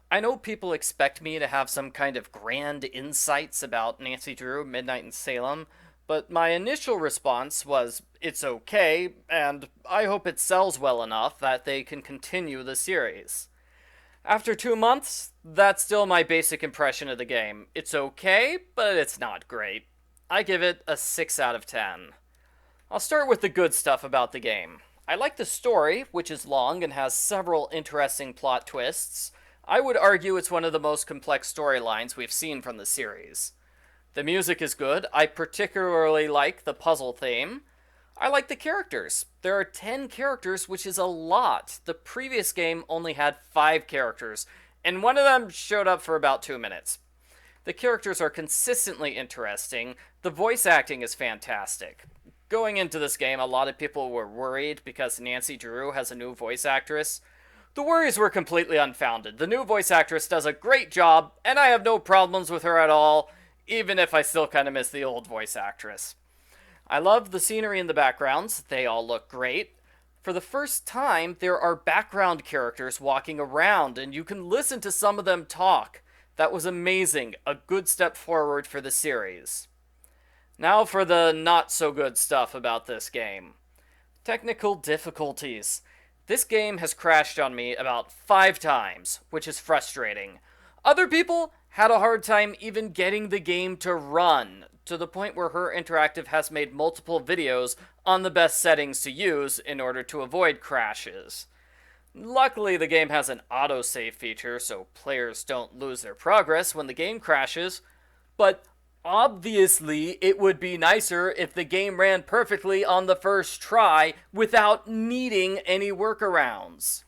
I know people expect me to have some kind of grand insights about Nancy Drew, Midnight in Salem, but my initial response was, it's okay, and I hope it sells well enough that they can continue the series. After 2 months, that's still my basic impression of the game. It's okay, but it's not great. I give it a 6 out of 10. I'll start with the good stuff about the game. I like the story, which is long and has several interesting plot twists. I would argue it's one of the most complex storylines we've seen from the series. The music is good. I particularly like the puzzle theme. I like the characters. There are 10 characters, which is a lot. The previous game only had 5 characters, and one of them showed up for about 2 minutes. The characters are consistently interesting. The voice acting is fantastic. Going into this game, a lot of people were worried because Nancy Drew has a new voice actress. The worries were completely unfounded. The new voice actress does a great job, and I have no problems with her at all, even if I still kind of miss the old voice actress. I love the scenery in the backgrounds. They all look great. For the first time, there are background characters walking around, and you can listen to some of them talk. That was amazing. A good step forward for the series. Now for the not-so-good stuff about this game. Technical difficulties. This game has crashed on me about 5 times, which is frustrating. Other people had a hard time even getting the game to run, to the point where Her Interactive has made multiple videos on the best settings to use in order to avoid crashes. Luckily, the game has an autosave feature, so players don't lose their progress when the game crashes, but obviously, it would be nicer if the game ran perfectly on the first try without needing any workarounds.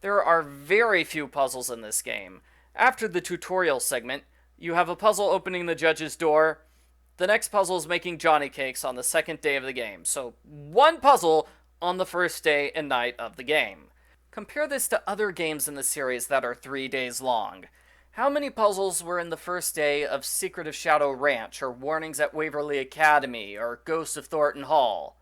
There are very few puzzles in this game. After the tutorial segment, you have a puzzle opening the judge's door. The next puzzle is making Johnny cakes on the second day of the game, so one puzzle on the first day and night of the game. Compare this to other games in the series that are 3 days long. How many puzzles were in the first day of Secret of Shadow Ranch, or Warnings at Waverly Academy, or Ghost of Thornton Hall?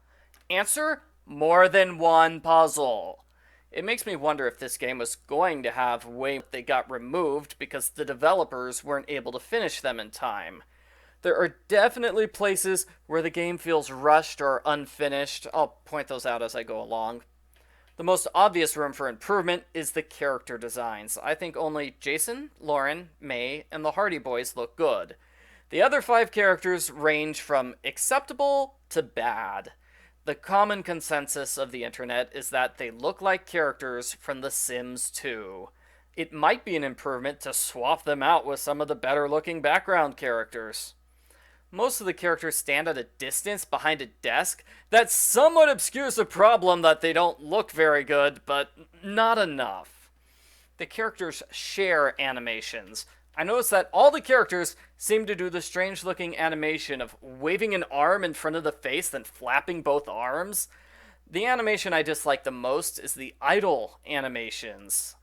Answer: more than one puzzle. It makes me wonder if this game was going to have way they got removed because the developers weren't able to finish them in time. There are definitely places where the game feels rushed or unfinished. I'll point those out as I go along. The most obvious room for improvement is the character designs. I think only Jason, Lauren, May, and the Hardy Boys look good. The other 5 characters range from acceptable to bad. The common consensus of the internet is that they look like characters from The Sims 2. It might be an improvement to swap them out with some of the better looking background characters. Most of the characters stand at a distance behind a desk that somewhat obscures the problem that they don't look very good, but not enough. The characters share animations. I noticed that all the characters seem to do the strange looking animation of waving an arm in front of the face, then flapping both arms. The animation I dislike the most is the idle animations.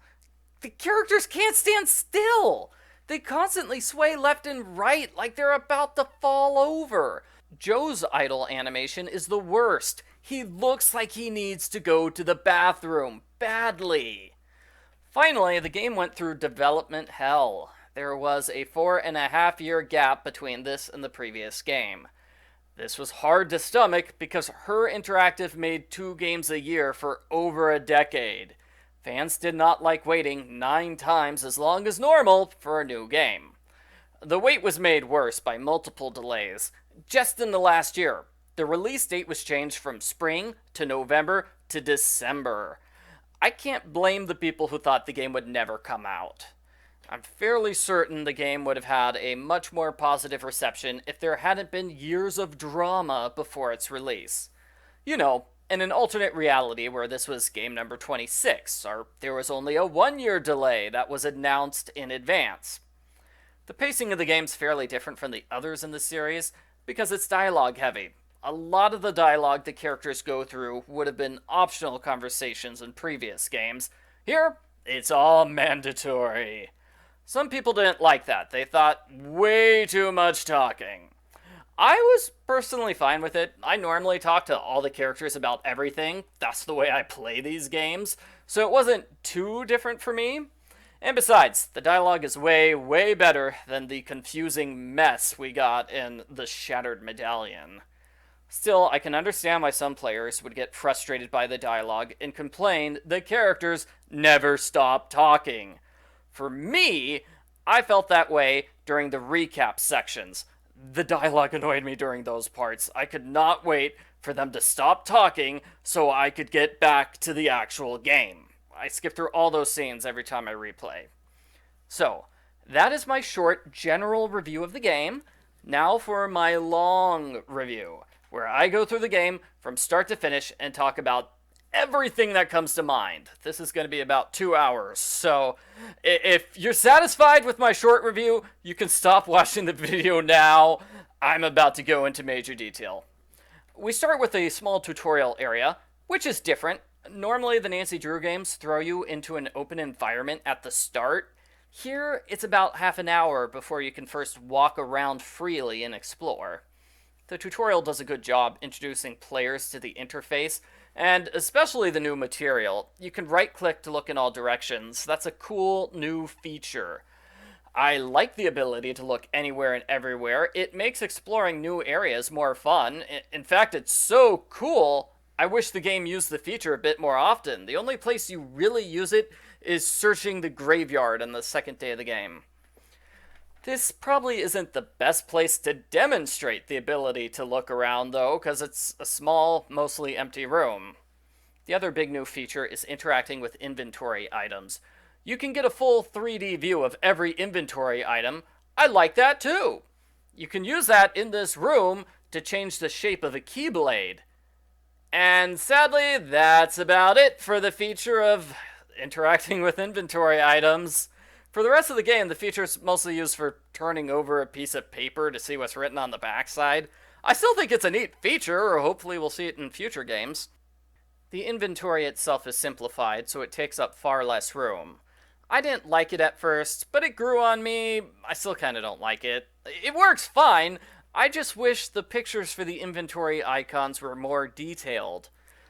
The characters can't stand still! They constantly sway left and right like they're about to fall over. Joe's idle animation is the worst. He looks like he needs to go to the bathroom badly. Finally, the game went through development hell. There was a 4.5-year gap between this and the previous game. This was hard to stomach because Her Interactive made 2 games a year for over a decade. Fans did not like waiting 9 times as long as normal for a new game. The wait was made worse by multiple delays. Just in the last year, the release date was changed from spring to November to December. I can't blame the people who thought the game would never come out. I'm fairly certain the game would have had a much more positive reception if there hadn't been years of drama before its release. You know, in an alternate reality where this was game number 26, or there was only a 1-year delay that was announced in advance. The pacing of the game's fairly different from the others in the series because it's dialogue heavy. A lot of the dialogue the characters go through would have been optional conversations in previous games. Here, it's all mandatory. Some people didn't like that. They thought way too much talking. I was personally fine with it. I normally talk to all the characters about everything. That's the way I play these games. So it wasn't too different for me. And besides, the dialogue is way, way better than the confusing mess we got in The Shattered Medallion. Still, I can understand why some players would get frustrated by the dialogue and complain the characters never stop talking. For me, I felt that way during the recap sections. The dialogue annoyed me during those parts. I could not wait for them to stop talking so I could get back to the actual game. I skip through all those scenes every time I replay. So, that is my short general review of the game. Now for my long review, where I go through the game from start to finish and talk about everything that comes to mind. This is going to be about 2 hours, so if you're satisfied with my short review, you can stop watching the video now. I'm about to go into major detail. We start with a small tutorial area, which is different. Normally, the Nancy Drew games throw you into an open environment at the start. Here, it's about half an hour before you can first walk around freely and explore. The tutorial does a good job introducing players to the interface, and especially the new material. You can right-click to look in all directions. That's a cool new feature. I like the ability to look anywhere and everywhere. It makes exploring new areas more fun. In fact, it's so cool, I wish the game used the feature a bit more often. The only place you really use it is searching the graveyard on the second day of the game. This probably isn't the best place to demonstrate the ability to look around, though, because it's a small, mostly empty room. The other big new feature is interacting with inventory items. You can get a full 3D view of every inventory item. I like that, too! You can use that in this room to change the shape of a keyblade. And sadly, that's about it for the feature of interacting with inventory items. For the rest of the game, the feature is mostly used for turning over a piece of paper to see what's written on the backside. I still think it's a neat feature, or hopefully we'll see it in future games. The inventory itself is simplified, so it takes up far less room. I didn't like it at first, but it grew on me. I still kinda don't like it. It works fine. I just wish the pictures for the inventory icons were more detailed.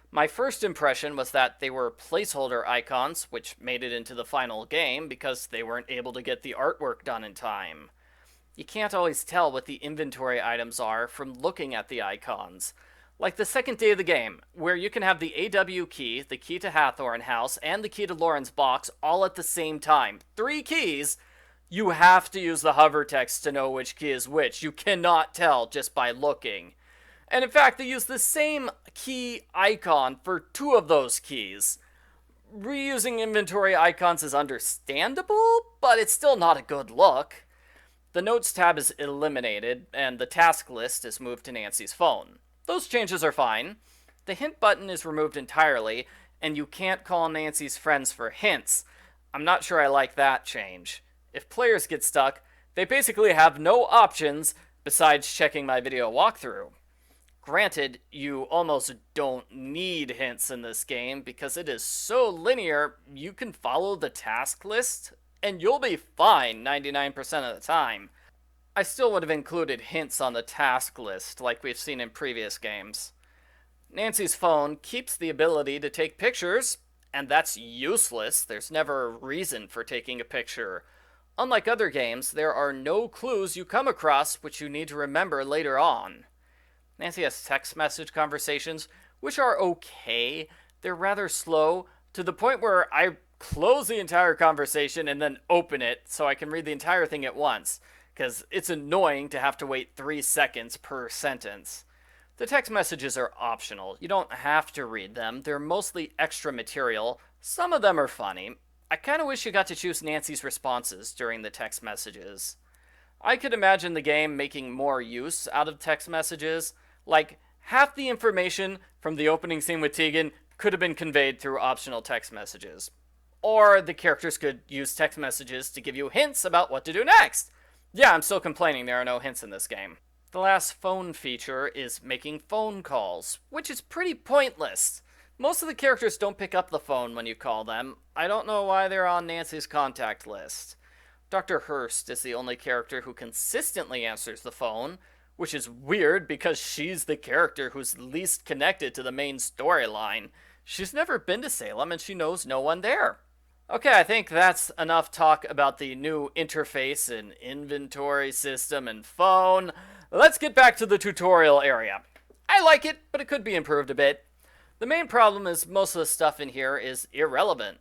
My first impression was that they were placeholder icons, which made it into the final game because they weren't able to get the artwork done in time. You can't always tell what the inventory items are from looking at the icons. Like the second day of the game, where you can have the AW key, the key to Hathorne House, and the key to Lauren's box all at the same time. 3 keys. You have to use the hover text to know which key is which. You cannot tell just by looking. And in fact, they use the same key icon for 2 of those keys. Reusing inventory icons is understandable, but it's still not a good look. The Notes tab is eliminated, and the task list is moved to Nancy's phone. Those changes are fine. The hint button is removed entirely, and you can't call Nancy's friends for hints. I'm not sure I like that change. If players get stuck, they basically have no options besides checking my video walkthrough. Granted, you almost don't need hints in this game because it is so linear, you can follow the task list and you'll be fine 99% of the time. I still would have included hints on the task list like we've seen in previous games. Nancy's phone keeps the ability to take pictures, and that's useless. There's never a reason for taking a picture. Unlike other games, there are no clues you come across which you need to remember later on. Nancy has text message conversations, which are okay. They're rather slow, to the point where I close the entire conversation and then open it so I can read the entire thing at once, because it's annoying to have to wait 3 seconds per sentence. The text messages are optional. You don't have to read them. They're mostly extra material. Some of them are funny. I kind of wish you got to choose Nancy's responses during the text messages. I could imagine the game making more use out of text messages. Like, half the information from the opening scene with Tegan could have been conveyed through optional text messages. Or the characters could use text messages to give you hints about what to do next. Yeah, I'm still complaining there are no hints in this game. The last phone feature is making phone calls, which is pretty pointless. Most of the characters don't pick up the phone when you call them. I don't know why they're on Nancy's contact list. Dr. Hurst is the only character who consistently answers the phone, which is weird because she's the character who's least connected to the main storyline. She's never been to Salem and she knows no one there. Okay, I think that's enough talk about the new interface and inventory system and phone. Let's get back to the tutorial area. I like it, but it could be improved a bit. The main problem is most of the stuff in here is irrelevant.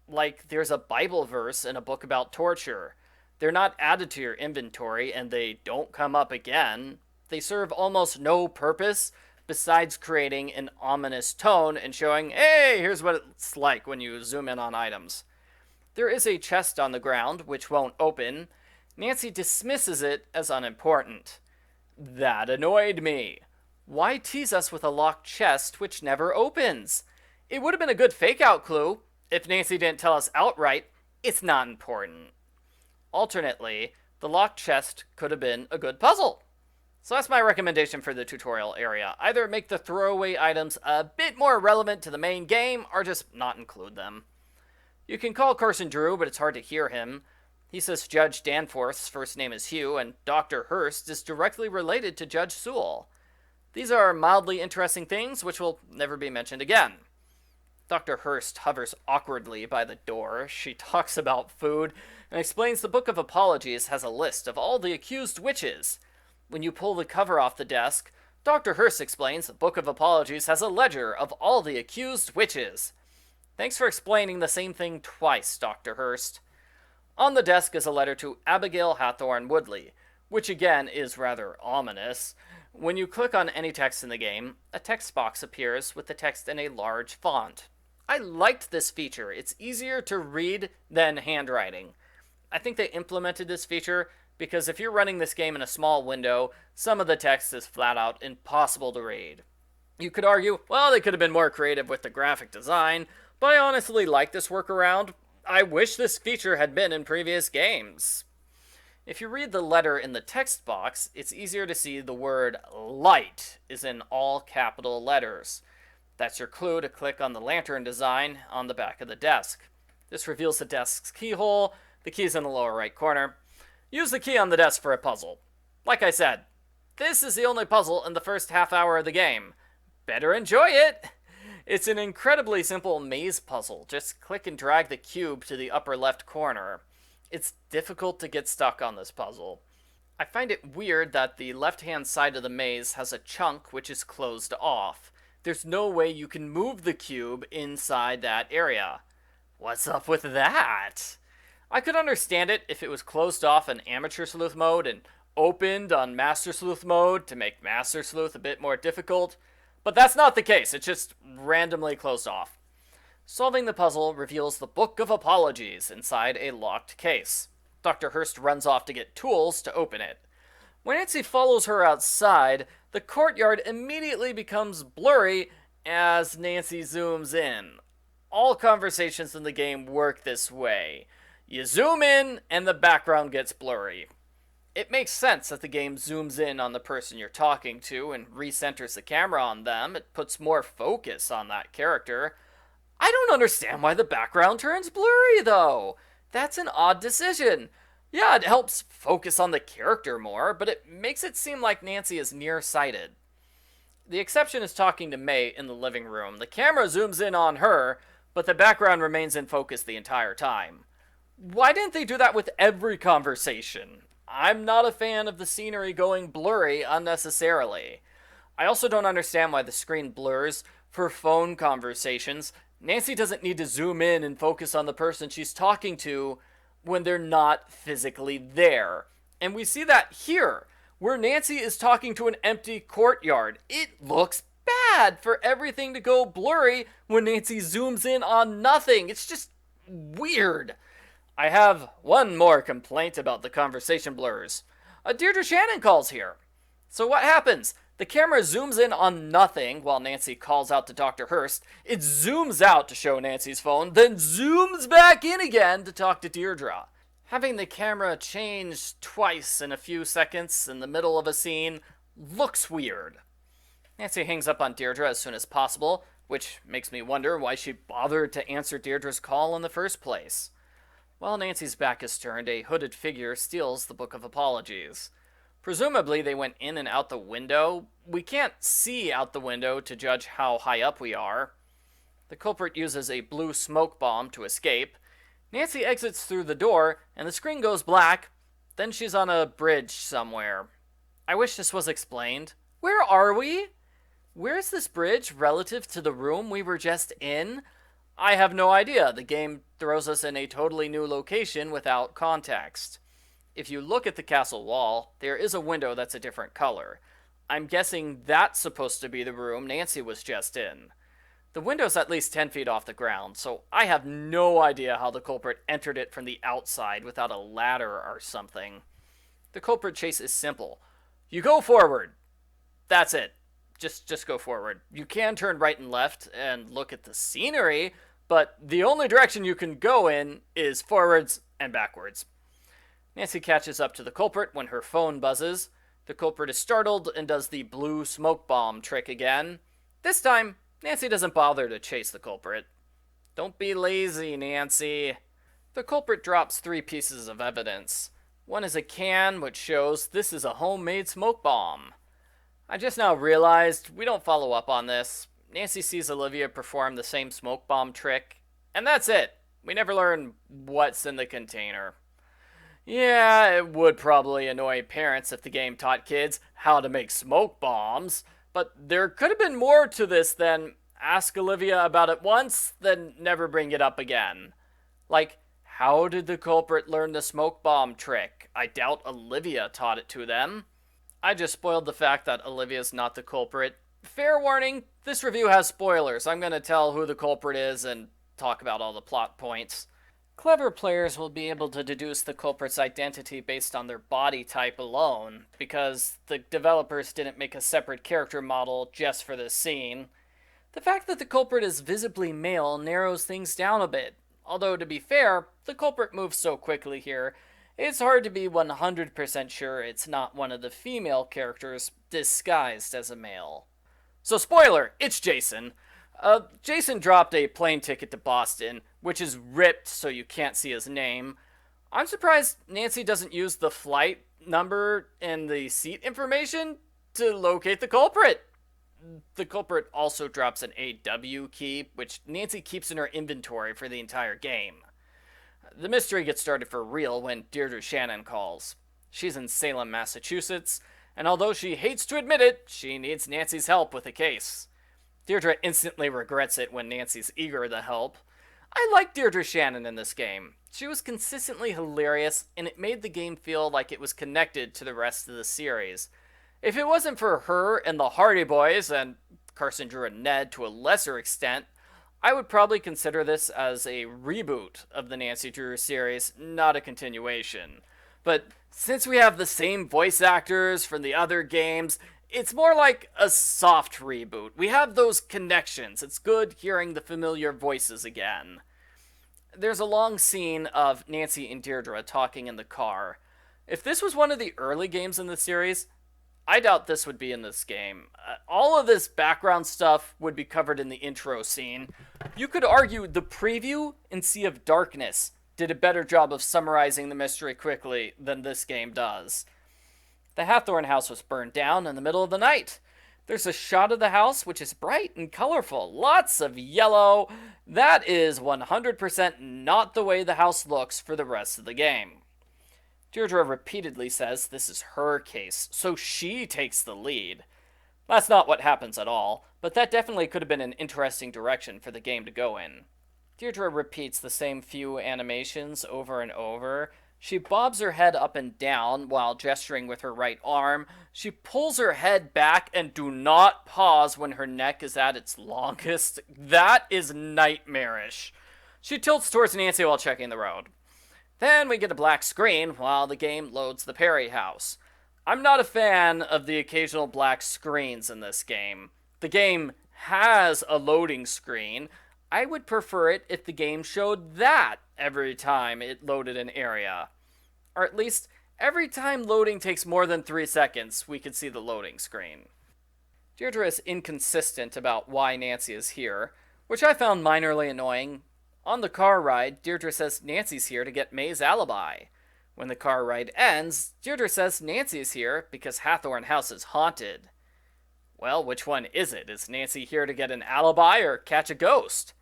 Like, there's a Bible verse in a book about torture. They're not added to your inventory, and they don't come up again. They serve almost no purpose besides creating an ominous tone and showing, hey, here's what it's like when you zoom in on items. There is a chest on the ground, which won't open. Nancy dismisses it as unimportant. That annoyed me. Why tease us with a locked chest which never opens? It would have been a good fake-out clue if Nancy didn't tell us outright it's not important. Alternately, the locked chest could have been a good puzzle. So that's my recommendation for the tutorial area. Either make the throwaway items a bit more relevant to the main game, or just not include them. You can call Carson Drew, but it's hard to hear him. He says Judge Danforth's first name is Hugh, and Dr. Hurst is directly related to Judge Sewell. These are mildly interesting things which will never be mentioned again. Dr. Hurst hovers awkwardly by the door. She talks about food and explains the Book of Apologies has a list of all the accused witches. When you pull the cover off the desk, Dr. Hurst explains the Book of Apologies has a ledger of all the accused witches. Thanks for explaining the same thing twice, Dr. Hurst. On the desk is a letter to Abigail Hathorne Woodley, which again is rather ominous. When you click on any text in the game, a text box appears with the text in a large font. I liked this feature. It's easier to read than handwriting. I think they implemented this feature because if you're running this game in a small window, some of the text is flat out impossible to read. You could argue, well, they could have been more creative with the graphic design, but I honestly like this workaround. I wish this feature had been in previous games. If you read the letter in the text box, it's easier to see the word light is in all capital letters. That's your clue to click on the lantern design on the back of the desk. This reveals the desk's keyhole. The key's in the lower right corner. Use the key on the desk for a puzzle. Like I said, this is the only puzzle in the first half hour of the game. Better enjoy it! It's an incredibly simple maze puzzle. Just click and drag the cube to the upper left corner. It's difficult to get stuck on this puzzle. I find it weird that the left-hand side of the maze has a chunk which is closed off. There's no way you can move the cube inside that area. What's up with that? I could understand it if it was closed off in Amateur Sleuth mode and opened on Master Sleuth mode to make Master Sleuth a bit more difficult, but that's not the case. It's just randomly closed off. Solving the puzzle reveals the Book of Apologies inside a locked case. Dr. Hurst runs off to get tools to open it. When Nancy follows her outside, the courtyard immediately becomes blurry as Nancy zooms in. All conversations in the game work this way. You zoom in, and the background gets blurry. It makes sense that the game zooms in on the person you're talking to and recenters the camera on them. It puts more focus on that character. I don't understand why the background turns blurry, though. That's an odd decision. Yeah, it helps focus on the character more, but it makes it seem like Nancy is nearsighted. The exception is talking to May in the living room. The camera zooms in on her, but the background remains in focus the entire time. Why didn't they do that with every conversation? I'm not a fan of the scenery going blurry unnecessarily. I also don't understand why the screen blurs for phone conversations. Nancy doesn't need to zoom in and focus on the person she's talking to when they're not physically there. And we see that here, where Nancy is talking to an empty courtyard. It looks bad for everything to go blurry when Nancy zooms in on nothing. It's just weird. I have one more complaint about the conversation blurs. Deirdre Shannon calls here. So what happens? The camera zooms in on nothing while Nancy calls out to Dr. Hurst. It zooms out to show Nancy's phone, then zooms back in again to talk to Deirdre. Having the camera change twice in a few seconds in the middle of a scene looks weird. Nancy hangs up on Deirdre as soon as possible, which makes me wonder why she bothered to answer Deirdre's call in the first place. While Nancy's back is turned, a hooded figure steals the Book of Apologies. Presumably they went in and out the window. We can't see out the window to judge how high up we are. The culprit uses a blue smoke bomb to escape. Nancy exits through the door, and the screen goes black. Then she's on a bridge somewhere. I wish this was explained. Where are we? Where is this bridge relative to the room we were just in? I have no idea. The game throws us in a totally new location without context. If you look at the castle wall, there is a window that's a different color. I'm guessing that's supposed to be the room Nancy was just in. The window's at least 10 feet off the ground, so I have no idea how the culprit entered it from the outside without a ladder or something. The culprit chase is simple. You go forward. That's it. Just go forward. You can turn right and left and look at the scenery, but the only direction you can go in is forwards and backwards. Nancy catches up to the culprit when her phone buzzes. The culprit is startled and does the blue smoke bomb trick again. This time, Nancy doesn't bother to chase the culprit. Don't be lazy, Nancy. The culprit drops 3 pieces of evidence. One is a can, which shows this is a homemade smoke bomb. I just now realized we don't follow up on this. Nancy sees Olivia perform the same smoke bomb trick, and that's it. We never learn what's in the container. Yeah, it would probably annoy parents if the game taught kids how to make smoke bombs, but there could have been more to this than ask Olivia about it once, then never bring it up again. Like, how did the culprit learn the smoke bomb trick? I doubt Olivia taught it to them. I just spoiled the fact that Olivia's not the culprit. Fair warning, this review has spoilers. I'm going to tell who the culprit is and talk about all the plot points. Clever players will be able to deduce the culprit's identity based on their body type alone, because the developers didn't make a separate character model just for this scene. The fact that the culprit is visibly male narrows things down a bit, although to be fair, the culprit moves so quickly here, it's hard to be 100% sure it's not one of the female characters disguised as a male. So spoiler, it's Jason. Jason dropped a plane ticket to Boston, which is ripped so you can't see his name. I'm surprised Nancy doesn't use the flight number and the seat information to locate the culprit. The culprit also drops an AW key, which Nancy keeps in her inventory for the entire game. The mystery gets started for real when Deirdre Shannon calls. She's in Salem, Massachusetts, and although she hates to admit it, she needs Nancy's help with the case. Deirdre instantly regrets it when Nancy's eager to help. I like Deirdre Shannon in this game. She was consistently hilarious, and it made the game feel like it was connected to the rest of the series. If it wasn't for her and the Hardy Boys, and Carson, Drew, and Ned to a lesser extent, I would probably consider this as a reboot of the Nancy Drew series, not a continuation. But since we have the same voice actors from the other games, it's more like a soft reboot. We have those connections. It's good hearing the familiar voices again. There's a long scene of Nancy and Deirdre talking in the car. If this was one of the early games in the series, I doubt this would be in this game. All of this background stuff would be covered in the intro scene. You could argue the preview in Sea of Darkness did a better job of summarizing the mystery quickly than this game does. The Hathorne House was burned down in the middle of the night. There's a shot of the house which is bright and colorful, lots of yellow. That is 100% not the way the house looks for the rest of the game. Deirdre repeatedly says this is her case, so she takes the lead. That's not what happens at all, but that definitely could have been an interesting direction for the game to go in. Deirdre repeats the same few animations over and over. She bobs her head up and down while gesturing with her right arm. She pulls her head back and do not pause when her neck is at its longest. That is nightmarish. She tilts towards Nancy while checking the road. Then we get a black screen while the game loads the Perry house. I'm not a fan of the occasional black screens in this game. The game has a loading screen. I would prefer it if the game showed that every time it loaded an area. Or at least, every time loading takes more than 3 seconds, we could see the loading screen. Deirdre is inconsistent about why Nancy is here, which I found minorly annoying. On the car ride, Deirdre says Nancy's here to get May's alibi. When the car ride ends, Deirdre says Nancy is here because Hathorne House is haunted. Well, which one is it? Is Nancy here to get an alibi or catch a ghost?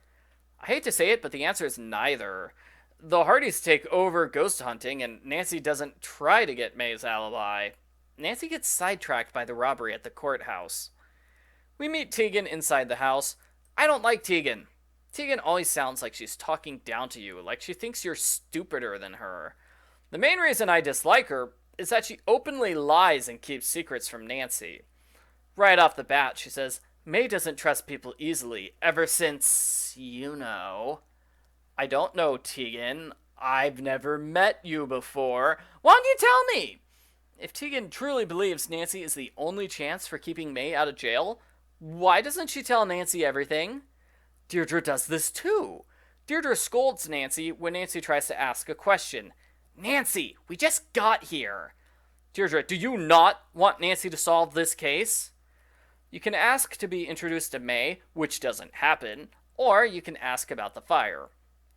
I hate to say it, but the answer is neither. The Hardys take over ghost hunting, and Nancy doesn't try to get May's alibi. Nancy gets sidetracked by the robbery at the courthouse. We meet Tegan inside the house. I don't like Tegan. Tegan always sounds like she's talking down to you, like she thinks you're stupider than her. The main reason I dislike her is that she openly lies and keeps secrets from Nancy. Right off the bat, she says, May doesn't trust people easily, ever since, you know. I don't know, Tegan. I've never met you before. Why don't you tell me? If Tegan truly believes Nancy is the only chance for keeping May out of jail, why doesn't she tell Nancy everything? Deirdre does this too. Deirdre scolds Nancy when Nancy tries to ask a question. Nancy, we just got here. Deirdre, do you not want Nancy to solve this case? You can ask to be introduced to May, which doesn't happen, or you can ask about the fire.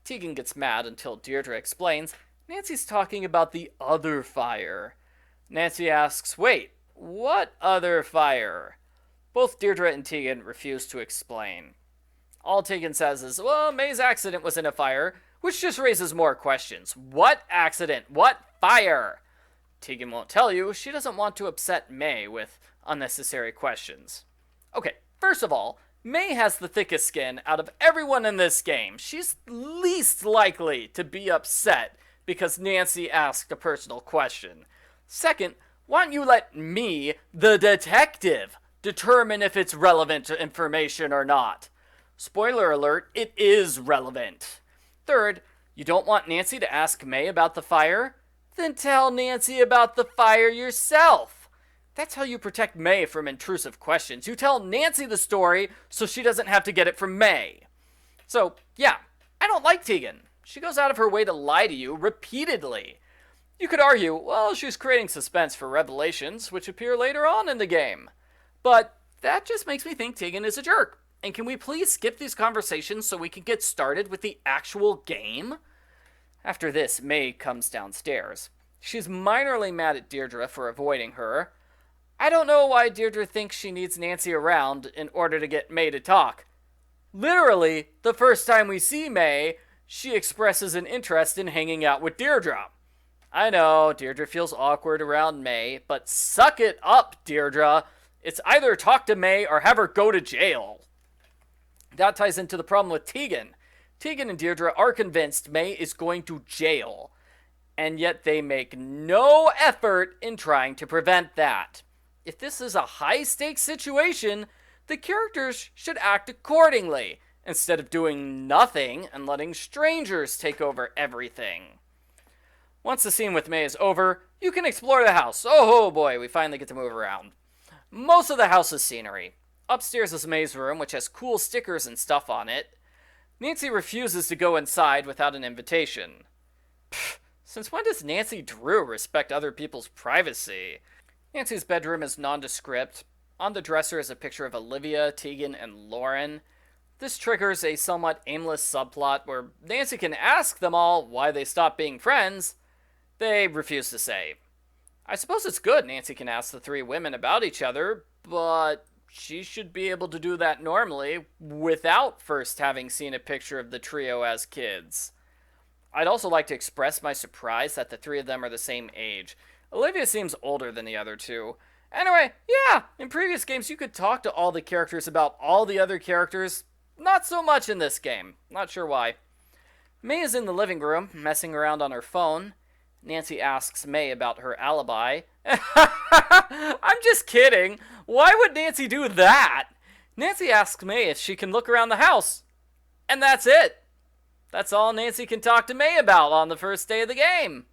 Tegan gets mad until Deirdre explains Nancy's talking about the other fire. Nancy asks, wait, what other fire? Both Deirdre and Tegan refuse to explain. All Tegan says is, well, May's accident was in a fire, which just raises more questions. What accident? What fire? Tegan won't tell you. She doesn't want to upset May with unnecessary questions. Okay, first of all, May has the thickest skin out of everyone in this game. She's least likely to be upset because Nancy asked a personal question. Second, why don't you let me, the detective, determine if it's relevant information or not? Spoiler alert, it is relevant. Third, you don't want Nancy to ask May about the fire? Then tell Nancy about the fire yourself. That's how you protect May from intrusive questions. You tell Nancy the story so she doesn't have to get it from May. So, yeah, I don't like Tegan. She goes out of her way to lie to you repeatedly. You could argue, well, she's creating suspense for revelations which appear later on in the game. But that just makes me think Tegan is a jerk. And can we please skip these conversations so we can get started with the actual game? After this, May comes downstairs. She's minorly mad at Deirdre for avoiding her. I don't know why Deirdre thinks she needs Nancy around in order to get May to talk. Literally, the first time we see May, she expresses an interest in hanging out with Deirdre. I know, Deirdre feels awkward around May, but suck it up, Deirdre. It's either talk to May or have her go to jail. That ties into the problem with Tegan. Tegan and Deirdre are convinced May is going to jail, and yet they make no effort in trying to prevent that. If this is a high-stakes situation, the characters should act accordingly, instead of doing nothing and letting strangers take over everything. Once the scene with May is over, you can explore the house. Oh boy, we finally get to move around. Most of the house is scenery. Upstairs is May's room, which has cool stickers and stuff on it. Nancy refuses to go inside without an invitation. Pfft, since when does Nancy Drew respect other people's privacy? Nancy's bedroom is nondescript. On the dresser is a picture of Olivia, Tegan, and Lauren. This triggers a somewhat aimless subplot where Nancy can ask them all why they stopped being friends. They refuse to say. I suppose it's good Nancy can ask the three women about each other, but she should be able to do that normally without first having seen a picture of the trio as kids. I'd also like to express my surprise that the three of them are the same age. Olivia seems older than the other two. Anyway, yeah, in previous games you could talk to all the characters about all the other characters. Not so much in this game. Not sure why. May is in the living room, messing around on her phone. Nancy asks May about her alibi. I'm just kidding. Why would Nancy do that? Nancy asks May if she can look around the house. And that's it. That's all Nancy can talk to May about on the first day of the game.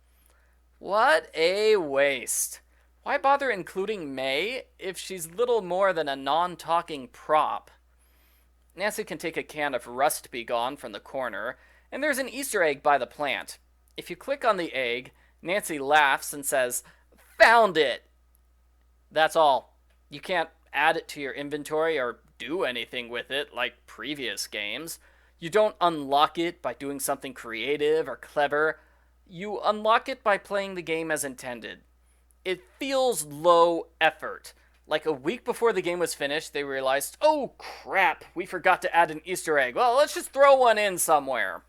What a waste. Why bother including May if she's little more than a non-talking prop? Nancy can take a can of Rust Be Gone from the corner, and there's an Easter egg by the plant. If you click on the egg, Nancy laughs and says, "Found it!" That's all. You can't add it to your inventory or do anything with it like previous games. You don't unlock it by doing something creative or clever. You unlock it by playing the game as intended. It feels low effort. Like a week before the game was finished, they realized, oh crap, we forgot to add an Easter egg. Well, let's just throw one in somewhere.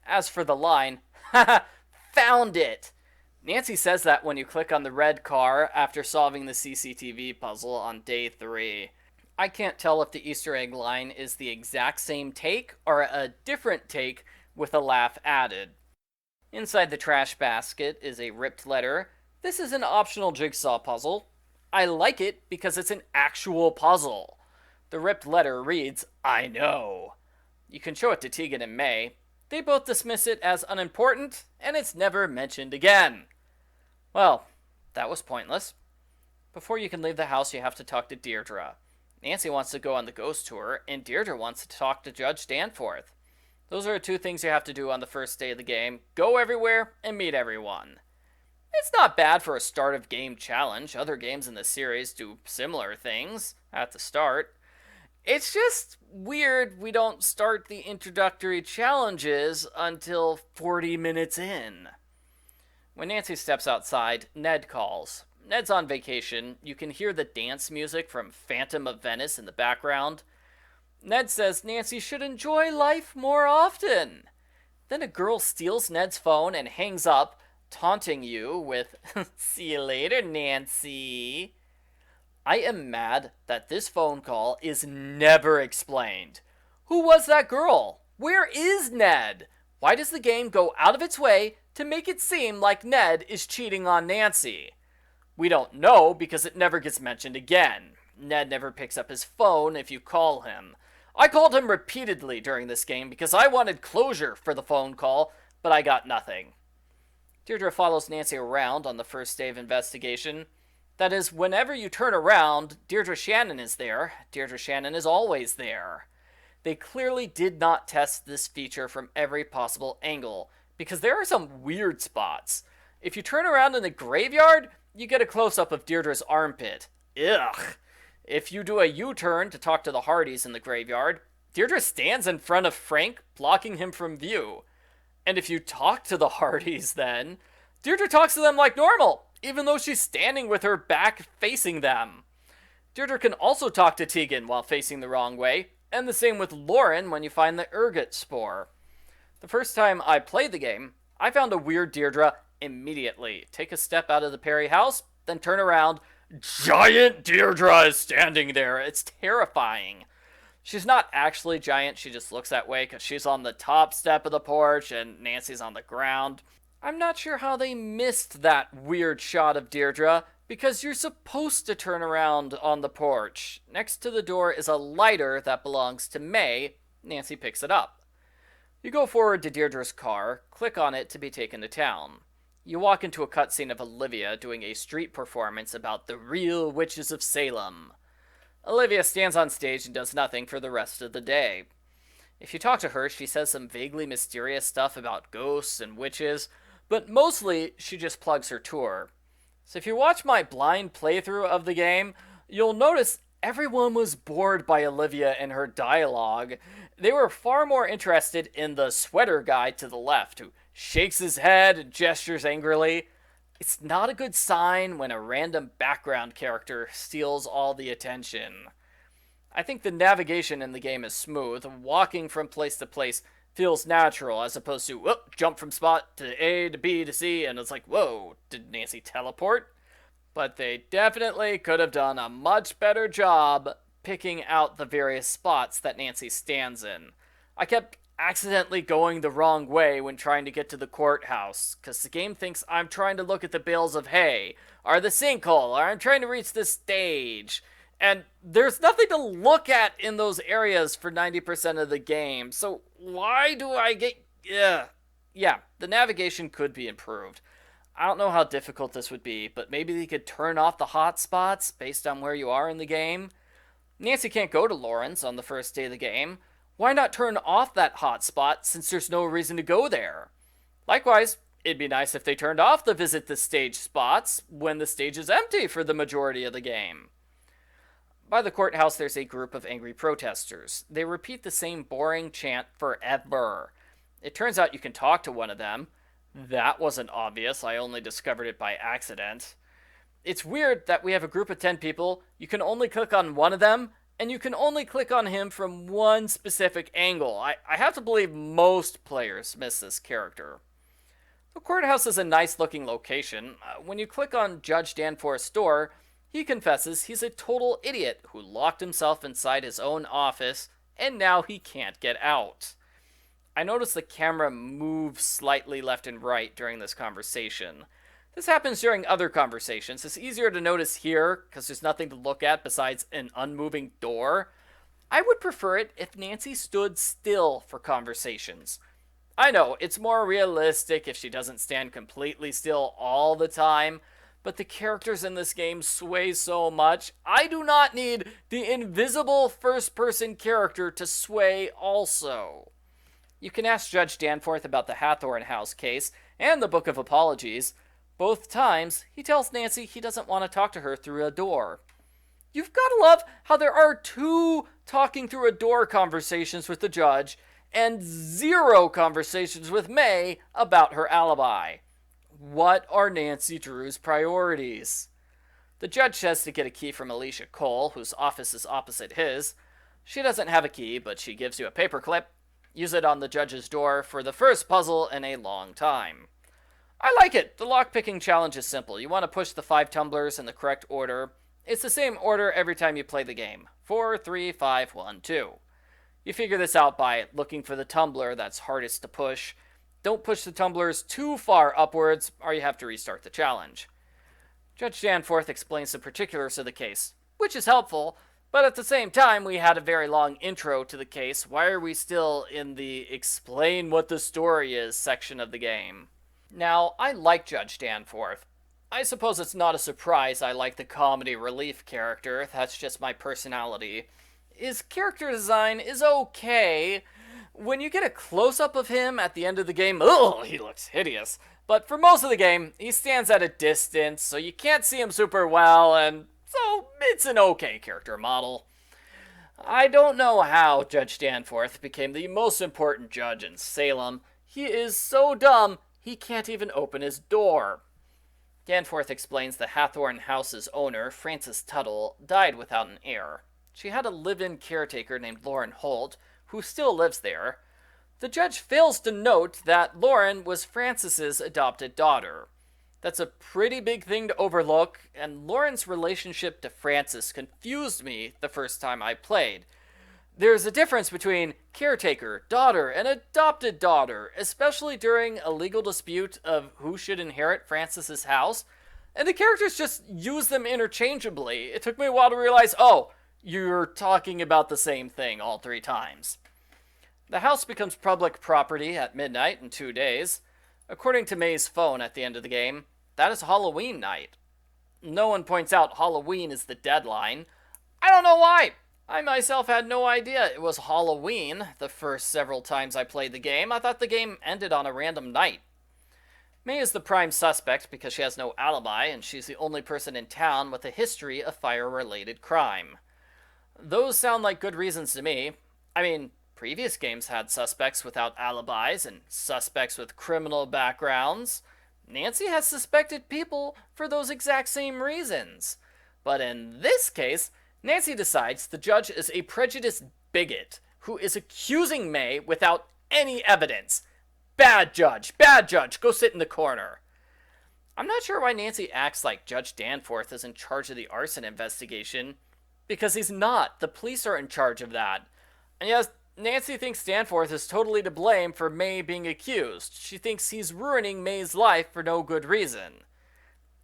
As for the line, haha, found it! Nancy says that when you click on the red car after solving the CCTV puzzle on day 3. I can't tell if the Easter egg line is the exact same take or a different take with a laugh added. Inside the trash basket is a ripped letter. This is an optional jigsaw puzzle. I like it because it's an actual puzzle. The ripped letter reads, I know. You can show it to Tegan and May. They both dismiss it as unimportant, and it's never mentioned again. Well, that was pointless. Before you can leave the house, you have to talk to Deirdre. Nancy wants to go on the ghost tour, and Deirdre wants to talk to Judge Danforth. Those are 2 things you have to do on the first day of the game. Go everywhere and meet everyone. It's not bad for a start of game challenge. Other games in the series do similar things at the start. It's just weird we don't start the introductory challenges until 40 minutes in. When Nancy steps outside, Ned calls. Ned's on vacation. You can hear the dance music from Phantom of Venice in the background. Ned says Nancy should enjoy life more often. Then a girl steals Ned's phone and hangs up, taunting you with, see you later, Nancy. I am mad that this phone call is never explained. Who was that girl? Where is Ned? Why does the game go out of its way to make it seem like Ned is cheating on Nancy? We don't know because it never gets mentioned again. Ned never picks up his phone if you call him. I called him repeatedly during this game because I wanted closure for the phone call, but I got nothing. Deirdre follows Nancy around on the first day of investigation. That is, whenever you turn around, Deirdre Shannon is there. Deirdre Shannon is always there. They clearly did not test this feature from every possible angle, because there are some weird spots. If you turn around in the graveyard, you get a close-up of Deirdre's armpit. Ugh. If you do a U-turn to talk to the Hardys in the graveyard, Deirdre stands in front of Frank, blocking him from view. And if you talk to the Hardys then, Deirdre talks to them like normal, even though she's standing with her back facing them. Deirdre can also talk to Tegan while facing the wrong way, and the same with Lauren when you find the ergot spore. The first time I played the game, I found a weird Deirdre immediately. Take a step out of the Perry house, then turn around. Giant Deirdre is standing there. It's terrifying. She's not actually giant, she just looks that way because she's on the top step of the porch and Nancy's on the ground. I'm not sure how they missed that weird shot of Deirdre, because you're supposed to turn around on the porch. Next to the door is a lighter that belongs to May. Nancy picks it up. You go forward to Deirdre's car, click on it to be taken to town. You walk into a cutscene of Olivia doing a street performance about the real witches of Salem. Olivia stands on stage and does nothing for the rest of the day. If you talk to her, she says some vaguely mysterious stuff about ghosts and witches, but mostly she just plugs her tour. So if you watch my blind playthrough of the game, you'll notice everyone was bored by Olivia and her dialogue. They were far more interested in the sweater guy to the left, who shakes his head and gestures angrily. It's not a good sign when a random background character steals all the attention. I think the navigation in the game is smooth. Walking from place to place feels natural, as opposed to, whoop, jump from spot to A to B to C, and it's like, whoa, did Nancy teleport? But they definitely could have done a much better job picking out the various spots that Nancy stands in. I kept accidentally going the wrong way when trying to get to the courthouse, because the game thinks I'm trying to look at the bales of hay, or the sinkhole, or I'm trying to reach the stage. And there's nothing to look at in those areas for 90% of the game, so why do I get... Yeah, the navigation could be improved. I don't know how difficult this would be, but maybe they could turn off the hotspots based on where you are in the game. Nancy can't go to Lawrence on the first day of the game. Why not turn off that hotspot since there's no reason to go there? Likewise, it'd be nice if they turned off the visit the stage spots when the stage is empty for the majority of the game. By the courthouse, there's a group of angry protesters. They repeat the same boring chant forever. It turns out you can talk to one of them. That wasn't obvious. I only discovered it by accident. It's weird that we have a group of 10 people. You can only click on one of them, and you can only click on him from one specific angle. I have to believe most players miss this character. The courthouse is a nice looking location. When you click on Judge Danforth's door, he confesses he's a total idiot who locked himself inside his own office and now he can't get out. I noticed the camera moves slightly left and right during this conversation. This happens during other conversations. It's easier to notice here because there's nothing to look at besides an unmoving door. I would prefer it if Nancy stood still for conversations. I know, it's more realistic if she doesn't stand completely still all the time, but the characters in this game sway so much, I do not need the invisible first-person character to sway also. You can ask Judge Danforth about the Hathorne House case and the Book of Apologies. Both times, he tells Nancy he doesn't want to talk to her through a door. You've got to love how there are 2 talking through a door conversations with the judge, and 0 conversations with May about her alibi. What are Nancy Drew's priorities? The judge says to get a key from Alicia Cole, whose office is opposite his. She doesn't have a key, but she gives you a paperclip. Use it on the judge's door for the first puzzle in a long time. I like it. The lockpicking challenge is simple. You want to push the 5 tumblers in the correct order. It's the same order every time you play the game. 4, 3, 5, 1, 2. You figure this out by looking for the tumbler that's hardest to push. Don't push the tumblers too far upwards, or you have to restart the challenge. Judge Danforth explains the particulars of the case, which is helpful, but at the same time, we had a very long intro to the case. Why are we still in the explain what the story is section of the game? Now, I like Judge Danforth. I suppose it's not a surprise I like the comedy relief character, that's just my personality. His character design is okay. When you get a close-up of him at the end of the game, he looks hideous. But for most of the game, he stands at a distance, so you can't see him super well, and so it's an okay character model. I don't know how Judge Danforth became the most important judge in Salem. He is so dumb, he can't even open his door. Danforth explains the Hathorne House's owner, Frances Tuttle, died without an heir. She had a live-in caretaker named Lauren Holt, who still lives there. The judge fails to note that Lauren was Frances's adopted daughter. That's a pretty big thing to overlook, and Lauren's relationship to Frances confused me the first time I played. There's a difference between caretaker, daughter, and adopted daughter, especially during a legal dispute of who should inherit Frances's house, and the characters just use them interchangeably. It took me a while to realize, you're talking about the same thing all 3 times. The house becomes public property at midnight in 2 days. According to May's phone at the end of the game, that is Halloween night. No one points out Halloween is the deadline. I don't know why. I myself had no idea it was Halloween the first several times I played the game. I thought the game ended on a random night. May is the prime suspect because she has no alibi, and she's the only person in town with a history of fire-related crime. Those sound like good reasons to me. I mean, previous games had suspects without alibis and suspects with criminal backgrounds. Nancy has suspected people for those exact same reasons. But in this case, Nancy decides the judge is a prejudiced bigot who is accusing May without any evidence. Bad judge, go sit in the corner. I'm not sure why Nancy acts like Judge Danforth is in charge of the arson investigation, because he's not. The police are in charge of that. And yes, Nancy thinks Danforth is totally to blame for May being accused. She thinks he's ruining May's life for no good reason.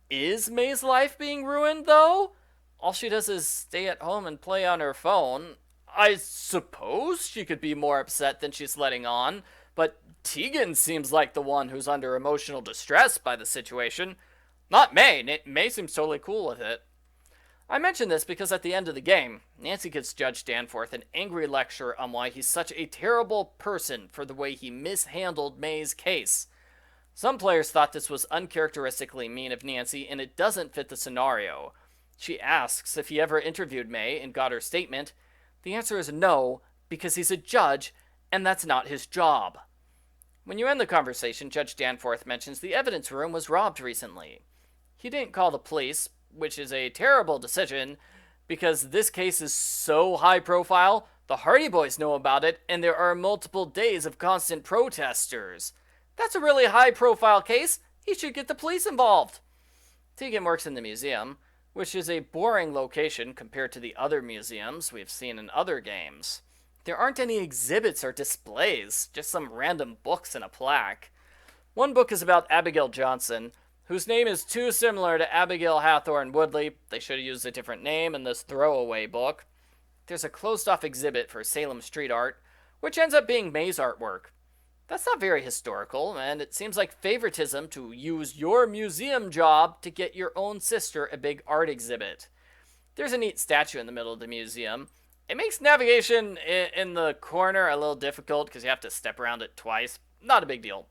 Is May's life being ruined, though? All she does is stay at home and play on her phone. I suppose she could be more upset than she's letting on, but Tegan seems like the one who's under emotional distress by the situation. Not May. May seems totally cool with it. I mention this because at the end of the game, Nancy gives Judge Danforth an angry lecture on why he's such a terrible person for the way he mishandled May's case. Some players thought this was uncharacteristically mean of Nancy, and it doesn't fit the scenario. She asks if he ever interviewed May and got her statement. The answer is no, because he's a judge, and that's not his job. When you end the conversation, Judge Danforth mentions the evidence room was robbed recently. He didn't call the police, which is a terrible decision, because this case is so high profile, the Hardy Boys know about it, and there are multiple days of constant protesters. That's a really high profile case. He should get the police involved. Tegan works in the museum, which is a boring location compared to the other museums we've seen in other games. There aren't any exhibits or displays, just some random books and a plaque. One book is about Abigail Johnson, whose name is too similar to Abigail Hathorne Woodley. They should have used a different name in this throwaway book. There's a closed-off exhibit for Salem street art, which ends up being May's artwork. That's not very historical, and it seems like favoritism to use your museum job to get your own sister a big art exhibit. There's a neat statue in the middle of the museum. It makes navigation in the corner a little difficult because you have to step around it twice. Not a big deal.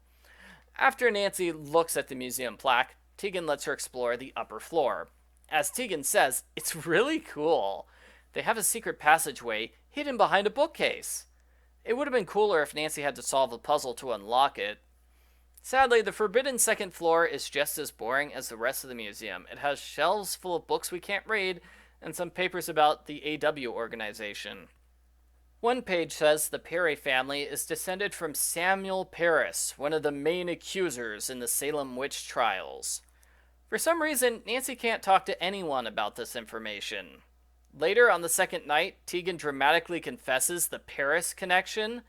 After Nancy looks at the museum plaque, Tegan lets her explore the upper floor. As Tegan says, it's really cool. They have a secret passageway hidden behind a bookcase. It would have been cooler if Nancy had to solve a puzzle to unlock it. Sadly, the forbidden second floor is just as boring as the rest of the museum. It has shelves full of books we can't read, and some papers about the AW organization. One page says the Perry family is descended from Samuel Parris, one of the main accusers in the Salem witch trials. For some reason, Nancy can't talk to anyone about this information. Later on the second night, Tegan dramatically confesses the Parris connection.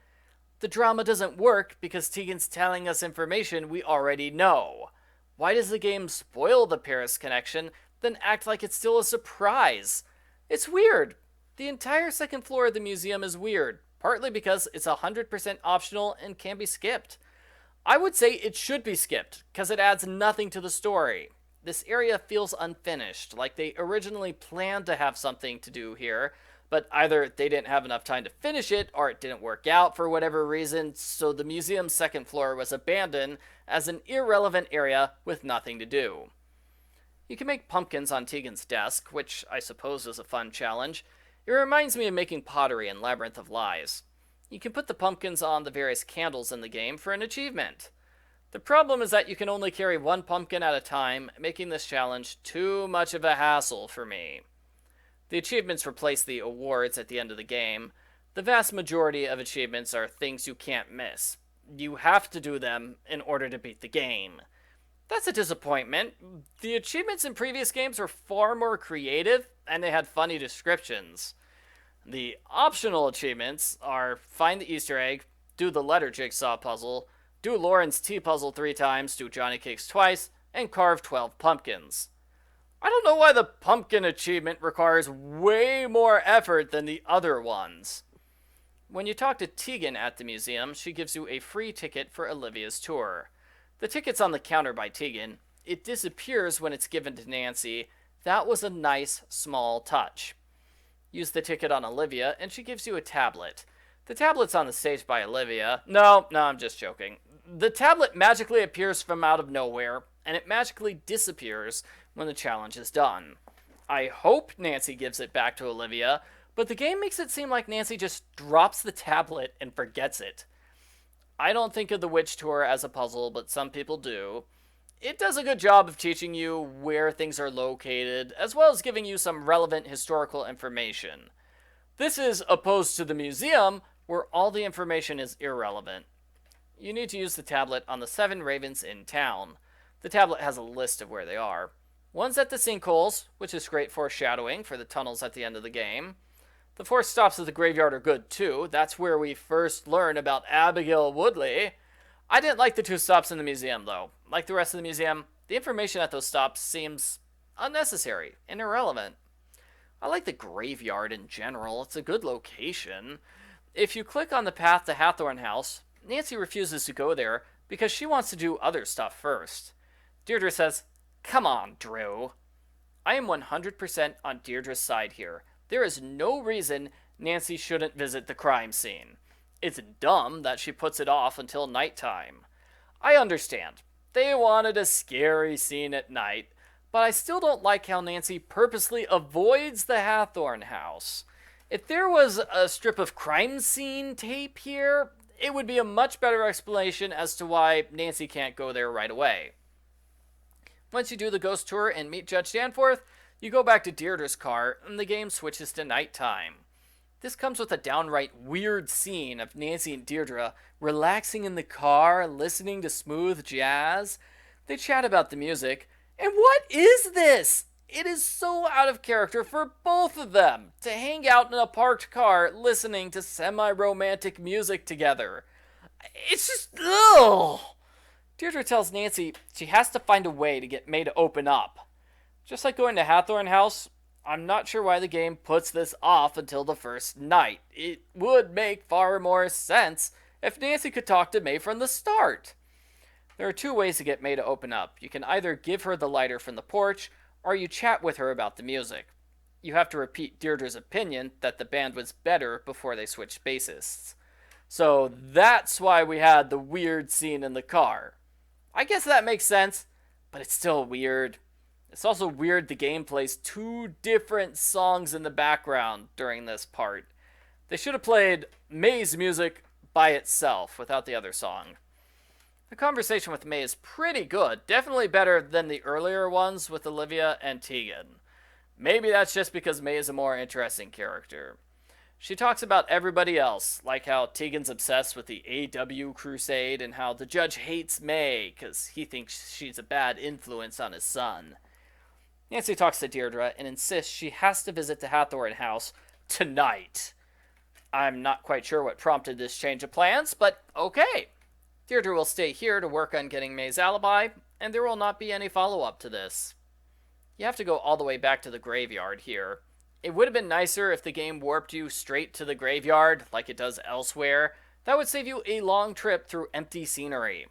The drama doesn't work because Tegan's telling us information we already know. Why does the game spoil the Parris connection, then act like it's still a surprise? It's weird. The entire second floor of the museum is weird, partly because it's 100% optional and can be skipped. I would say it should be skipped, because it adds nothing to the story. This area feels unfinished, like they originally planned to have something to do here, but either they didn't have enough time to finish it, or it didn't work out for whatever reason, so the museum's second floor was abandoned as an irrelevant area with nothing to do. You can make pumpkins on Tegan's desk, which I suppose is a fun challenge. It reminds me of making pottery in Labyrinth of Lies. You can put the pumpkins on the various candles in the game for an achievement. The problem is that you can only carry one pumpkin at a time, making this challenge too much of a hassle for me. The achievements replace the awards at the end of the game. The vast majority of achievements are things you can't miss. You have to do them in order to beat the game. That's a disappointment. The achievements in previous games were far more creative, and they had funny descriptions. The optional achievements are find the Easter egg, do the letter jigsaw puzzle, do Lauren's tea puzzle 3 times, do Johnny Cakes twice, and carve 12 pumpkins. I don't know why the pumpkin achievement requires way more effort than the other ones. When you talk to Tegan at the museum, she gives you a free ticket for Olivia's tour. The ticket's on the counter by Tegan. It disappears when it's given to Nancy. That was a nice, small touch. Use the ticket on Olivia, and she gives you a tablet. The tablet's on the stage by Olivia. No, I'm just joking. The tablet magically appears from out of nowhere, and it magically disappears when the challenge is done. I hope Nancy gives it back to Olivia, but the game makes it seem like Nancy just drops the tablet and forgets it. I don't think of the witch tour as a puzzle, but some people do. It does a good job of teaching you where things are located, as well as giving you some relevant historical information. This is opposed to the museum, where all the information is irrelevant. You need to use the tablet on the 7 ravens in town. The tablet has a list of where they are. One's at the sinkholes, which is great foreshadowing for the tunnels at the end of the game. The 4 stops at the graveyard are good too. That's where we first learn about Abigail Woodley. I didn't like the 2 stops in the museum, though. Like the rest of the museum, the information at those stops seems unnecessary and irrelevant. I like the graveyard in general. It's a good location. If you click on the path to Hathorne House, Nancy refuses to go there because she wants to do other stuff first. Deirdre says, "Come on, Drew." I am 100% on Deirdre's side here. There is no reason Nancy shouldn't visit the crime scene. It's dumb that she puts it off until nighttime. I understand. They wanted a scary scene at night, but I still don't like how Nancy purposely avoids the Hathorne house. If there was a strip of crime scene tape here, it would be a much better explanation as to why Nancy can't go there right away. Once you do the ghost tour and meet Judge Danforth, You go back to Deirdre's car, and the game switches to nighttime. This comes with a downright weird scene of Nancy and Deirdre relaxing in the car, listening to smooth jazz. They chat about the music. And what is this? It is so out of character for both of them to hang out in a parked car listening to semi-romantic music together. It's just, ugh. Deirdre tells Nancy she has to find a way to get May to open up. Just like going to Hathorne House, I'm not sure why the game puts this off until the first night. It would make far more sense if Nancy could talk to May from the start. There are two ways to get May to open up. You can either give her the lighter from the porch, or you chat with her about the music. You have to repeat Deirdre's opinion that the band was better before they switched bassists. So that's why we had the weird scene in the car. I guess that makes sense, but it's still weird. It's also weird the game plays two different songs in the background during this part. They should have played May's music by itself without the other song. The conversation with May is pretty good, definitely better than the earlier ones with Olivia and Tegan. Maybe that's just because May is a more interesting character. She talks about everybody else, like how Tegan's obsessed with the AW crusade and how the judge hates May because he thinks she's a bad influence on his son. Nancy talks to Deirdre and insists she has to visit the Hathorne House tonight. I'm not quite sure what prompted this change of plans, but okay. Deirdre will stay here to work on getting May's alibi, and there will not be any follow-up to this. You have to go all the way back to the graveyard here. It would have been nicer if the game warped you straight to the graveyard, like it does elsewhere. That would save you a long trip through empty scenery.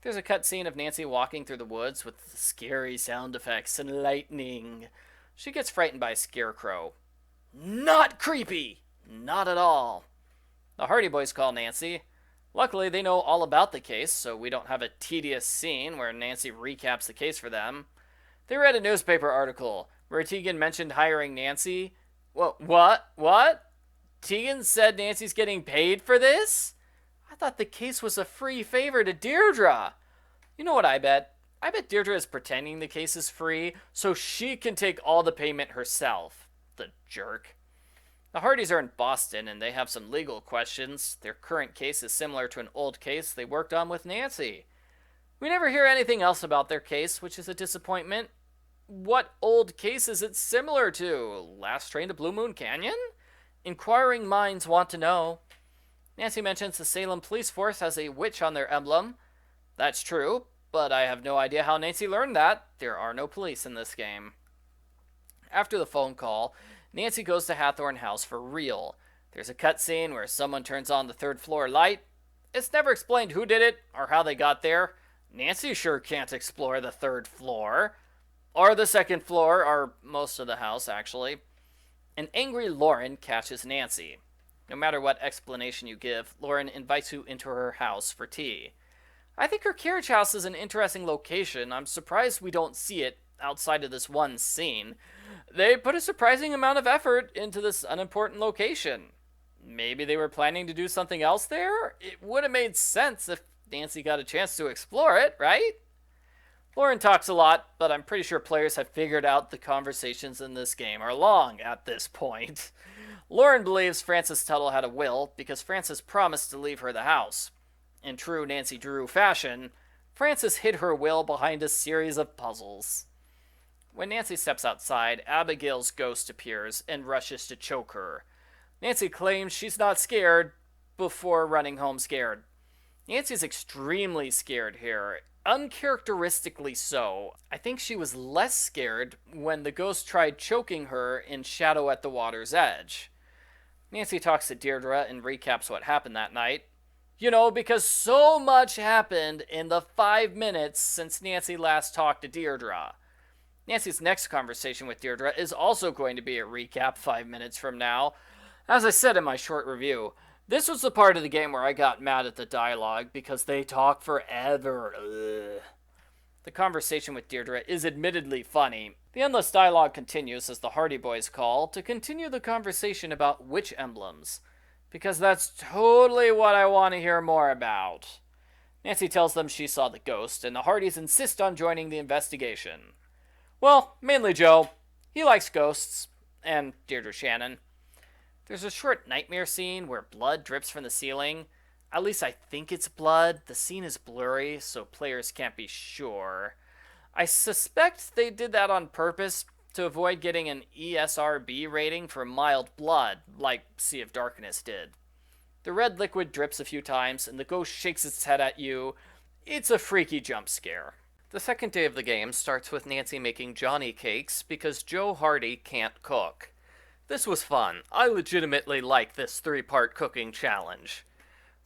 There's a cutscene of Nancy walking through the woods with scary sound effects and lightning. She gets frightened by Scarecrow. Not creepy! Not at all. The Hardy Boys call Nancy. Luckily, they know all about the case, so we don't have a tedious scene where Nancy recaps the case for them. They read a newspaper article where Tegan mentioned hiring Nancy. What? Tegan said Nancy's getting paid for this? I thought the case was a free favor to Deirdre. You know what I bet? I bet Deirdre is pretending the case is free so she can take all the payment herself. The jerk. The Hardys are in Boston and they have some legal questions. Their current case is similar to an old case they worked on with Nancy. We never hear anything else about their case, which is a disappointment. What old case is it similar to? Last Train to Blue Moon Canyon? Inquiring minds want to know. Nancy mentions the Salem police force has a witch on their emblem. That's true, but I have no idea how Nancy learned that. There are no police in this game. After the phone call, Nancy goes to Hathorne House for real. There's a cutscene where someone turns on the third floor light. It's never explained who did it or how they got there. Nancy sure can't explore the third floor. Or the second floor, or most of the house, actually. An angry Lauren catches Nancy. No matter what explanation you give, Lauren invites you into her house for tea. I think her carriage house is an interesting location. I'm surprised we don't see it outside of this one scene. They put a surprising amount of effort into this unimportant location. Maybe they were planning to do something else there? It would have made sense if Nancy got a chance to explore it, right? Lauren talks a lot, but I'm pretty sure players have figured out the conversations in this game are long at this point. Lauren believes Frances Tuttle had a will because Frances promised to leave her the house. In true Nancy Drew fashion, Frances hid her will behind a series of puzzles. When Nancy steps outside, Abigail's ghost appears and rushes to choke her. Nancy claims she's not scared before running home scared. Nancy's extremely scared here, uncharacteristically so. I think she was less scared when the ghost tried choking her in Shadow at the Water's Edge. Nancy talks to Deirdre and recaps what happened that night. You know, because so much happened in the 5 minutes since Nancy last talked to Deirdre. Nancy's next conversation with Deirdre is also going to be a recap 5 minutes from now. As I said in my short review, this was the part of the game where I got mad at the dialogue because they talk forever. Ugh. The conversation with Deirdre is admittedly funny. The endless dialogue continues as the Hardy Boys call to continue the conversation about witch emblems, because that's totally what I want to hear more about. Nancy tells them she saw the ghost, and the Hardys insist on joining the investigation. Well, mainly Joe. He likes ghosts, and Deirdre Shannon. There's a short nightmare scene where blood drips from the ceiling. At least I think it's blood. The scene is blurry, so players can't be sure. I suspect they did that on purpose to avoid getting an ESRB rating for mild blood, like Sea of Darkness did. The red liquid drips a few times, and the ghost shakes its head at you. It's a freaky jump scare. The second day of the game starts with Nancy making Johnny cakes because Joe Hardy can't cook. This was fun. I legitimately like this 3-part cooking challenge.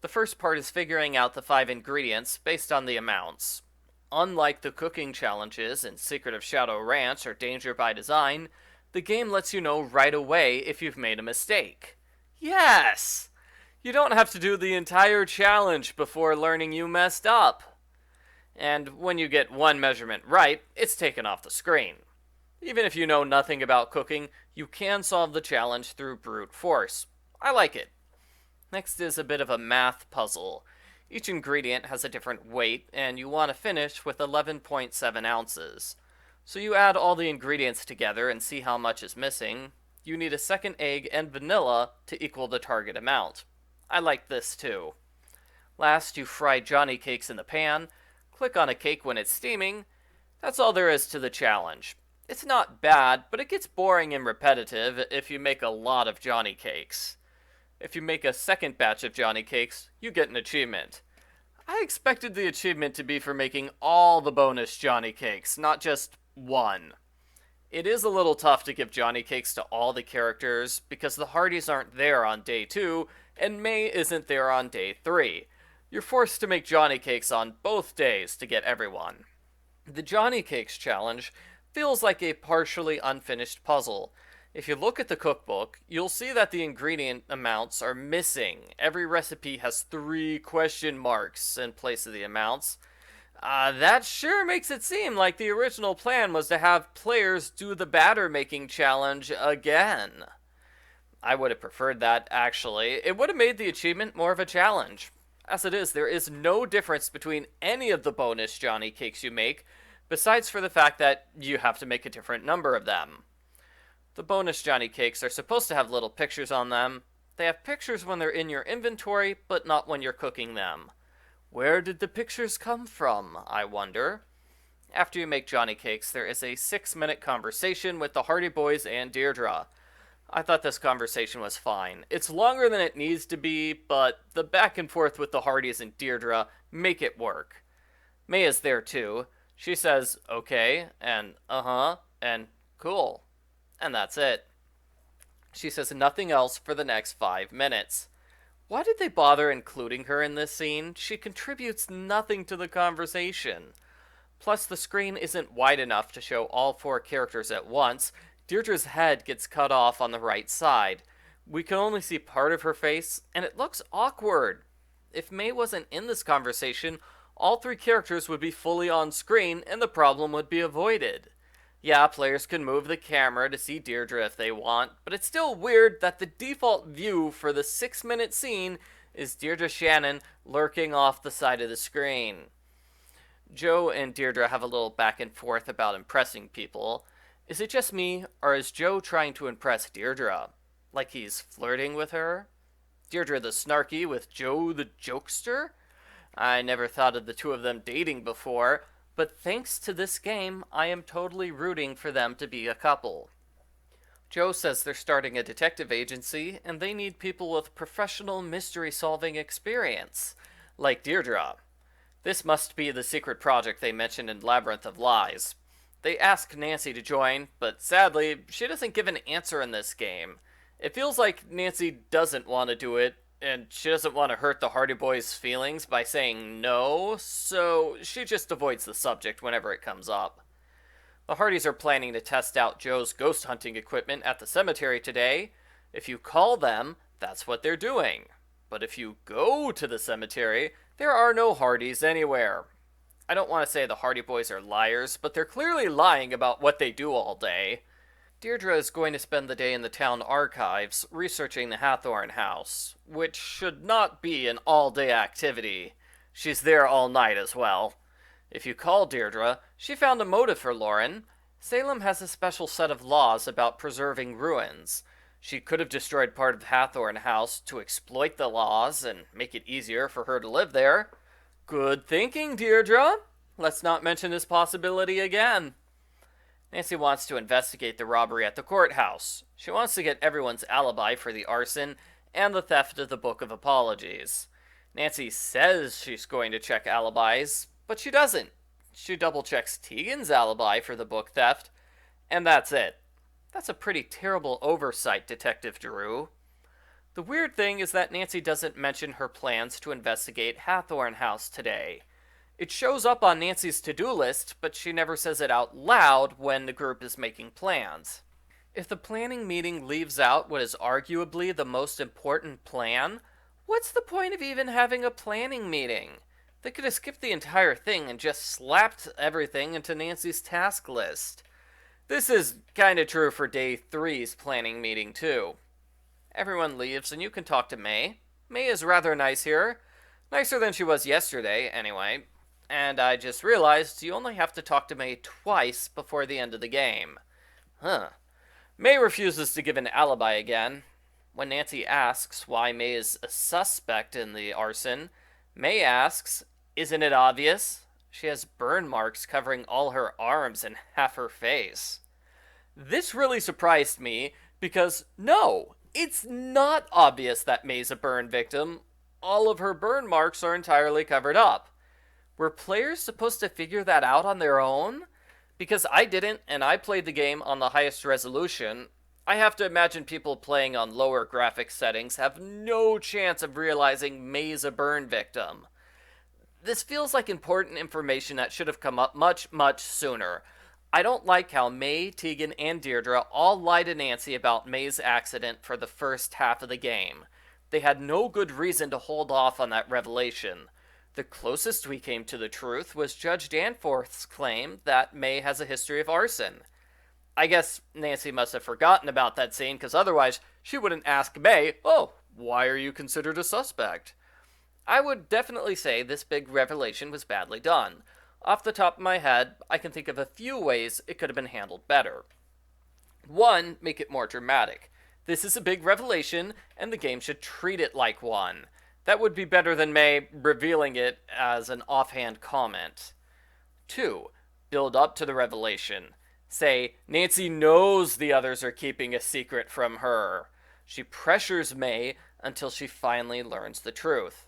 The first part is figuring out the 5 ingredients based on the amounts. Unlike the cooking challenges in Secret of Shadow Ranch or Danger by Design, the game lets you know right away if you've made a mistake. Yes! You don't have to do the entire challenge before learning you messed up. And when you get one measurement right, it's taken off the screen. Even if you know nothing about cooking, you can solve the challenge through brute force. I like it. Next is a bit of a math puzzle. Each ingredient has a different weight, and you want to finish with 11.7 ounces. So you add all the ingredients together and see how much is missing. You need a second egg and vanilla to equal the target amount. I like this too. Last, you fry Johnny cakes in the pan. Click on a cake when it's steaming. That's all there is to the challenge. It's not bad, but it gets boring and repetitive if you make a lot of Johnny cakes. If you make a second batch of Johnny cakes, you get an achievement. I expected the achievement to be for making all the bonus Johnny cakes, not just one. It is a little tough to give Johnny cakes to all the characters because the Hardys aren't there on day 2, and May isn't there on day 3. You're forced to make Johnny cakes on both days to get everyone. The Johnny Cakes challenge feels like a partially unfinished puzzle. If you look at the cookbook, you'll see that the ingredient amounts are missing. Every recipe has 3 question marks in place of the amounts. That sure makes it seem like the original plan was to have players do the batter making challenge again. I would have preferred that, actually. It would have made the achievement more of a challenge. As it is, there is no difference between any of the bonus Johnny cakes you make, besides for the fact that you have to make a different number of them. The bonus Johnny cakes are supposed to have little pictures on them. They have pictures when they're in your inventory, but not when you're cooking them. Where did the pictures come from, I wonder? After you make Johnny cakes, there is a 6-minute conversation with the Hardy Boys and Deirdre. I thought this conversation was fine. It's longer than it needs to be, but the back and forth with the Hardys and Deirdre make it work. May is there too. She says, okay, and uh-huh, and cool. And that's it. She says nothing else for the next 5 minutes. Why did they bother including her in this scene? She contributes nothing to the conversation. Plus, the screen isn't wide enough to show all 4 characters at once. Deirdre's head gets cut off on the right side. We can only see part of her face, and it looks awkward. If May wasn't in this conversation, all 3 characters would be fully on screen, and the problem would be avoided. Yeah, players can move the camera to see Deirdre if they want, but it's still weird that the default view for the 6-minute scene is Deirdre Shannon lurking off the side of the screen. Joe and Deirdre have a little back and forth about impressing people. Is it just me, or is Joe trying to impress Deirdre? Like he's flirting with her? Deirdre the snarky with Joe the jokester? I never thought of the 2 of them dating before, but thanks to this game, I am totally rooting for them to be a couple. Joe says they're starting a detective agency, and they need people with professional mystery-solving experience, like Deirdre. This must be the secret project they mentioned in Labyrinth of Lies. They ask Nancy to join, but sadly, she doesn't give an answer in this game. It feels like Nancy doesn't want to do it, and she doesn't want to hurt the Hardy Boys' feelings by saying no, so she just avoids the subject whenever it comes up. The Hardys are planning to test out Joe's ghost hunting equipment at the cemetery today. If you call them, that's what they're doing. But if you go to the cemetery, there are no Hardys anywhere. I don't want to say the Hardy Boys are liars, but they're clearly lying about what they do all day. Deirdre is going to spend the day in the town archives researching the Hathorne House, which should not be an all-day activity. She's there all night as well. If you call Deirdre, she found a motive for Lauren. Salem has a special set of laws about preserving ruins. She could have destroyed part of Hathorne House to exploit the laws and make it easier for her to live there. Good thinking, Deirdre. Let's not mention this possibility again. Nancy wants to investigate the robbery at the courthouse. She wants to get everyone's alibi for the arson and the theft of the Book of Apologies. Nancy says she's going to check alibis, but she doesn't. She double checks Tegan's alibi for the book theft, and that's it. That's a pretty terrible oversight, Detective Drew. The weird thing is that Nancy doesn't mention her plans to investigate Hathorne House today. It shows up on Nancy's to-do list, but she never says it out loud when the group is making plans. If the planning meeting leaves out what is arguably the most important plan, what's the point of even having a planning meeting? They could have skipped the entire thing and just slapped everything into Nancy's task list. This is kinda true for day 3's planning meeting, too. Everyone leaves and you can talk to May. May is rather nice here. Nicer than she was yesterday, anyway. And I just realized you only have to talk to May twice before the end of the game. May refuses to give an alibi again. When Nancy asks why May is a suspect in the arson, May asks, "Isn't it obvious? She has burn marks covering all her arms and half her face." This really surprised me because, no, it's not obvious that May's a burn victim. All of her burn marks are entirely covered up. Were players supposed to figure that out on their own? Because I didn't, and I played the game on the highest resolution. I have to imagine people playing on lower graphics settings have no chance of realizing May's a burn victim. This feels like important information that should have come up much, much sooner. I don't like how May, Tegan, and Deirdre all lie to Nancy about May's accident for the first half of the game. They had no good reason to hold off on that revelation. The closest we came to the truth was Judge Danforth's claim that May has a history of arson. I guess Nancy must have forgotten about that scene, because otherwise she wouldn't ask May, "Oh, why are you considered a suspect?" I would definitely say this big revelation was badly done. Off the top of my head, I can think of a few ways it could have been handled better. 1, make it more dramatic. This is a big revelation, and the game should treat it like one. That would be better than May revealing it as an offhand comment. 2, build up to the revelation. Say, Nancy knows the others are keeping a secret from her. She pressures May until she finally learns the truth.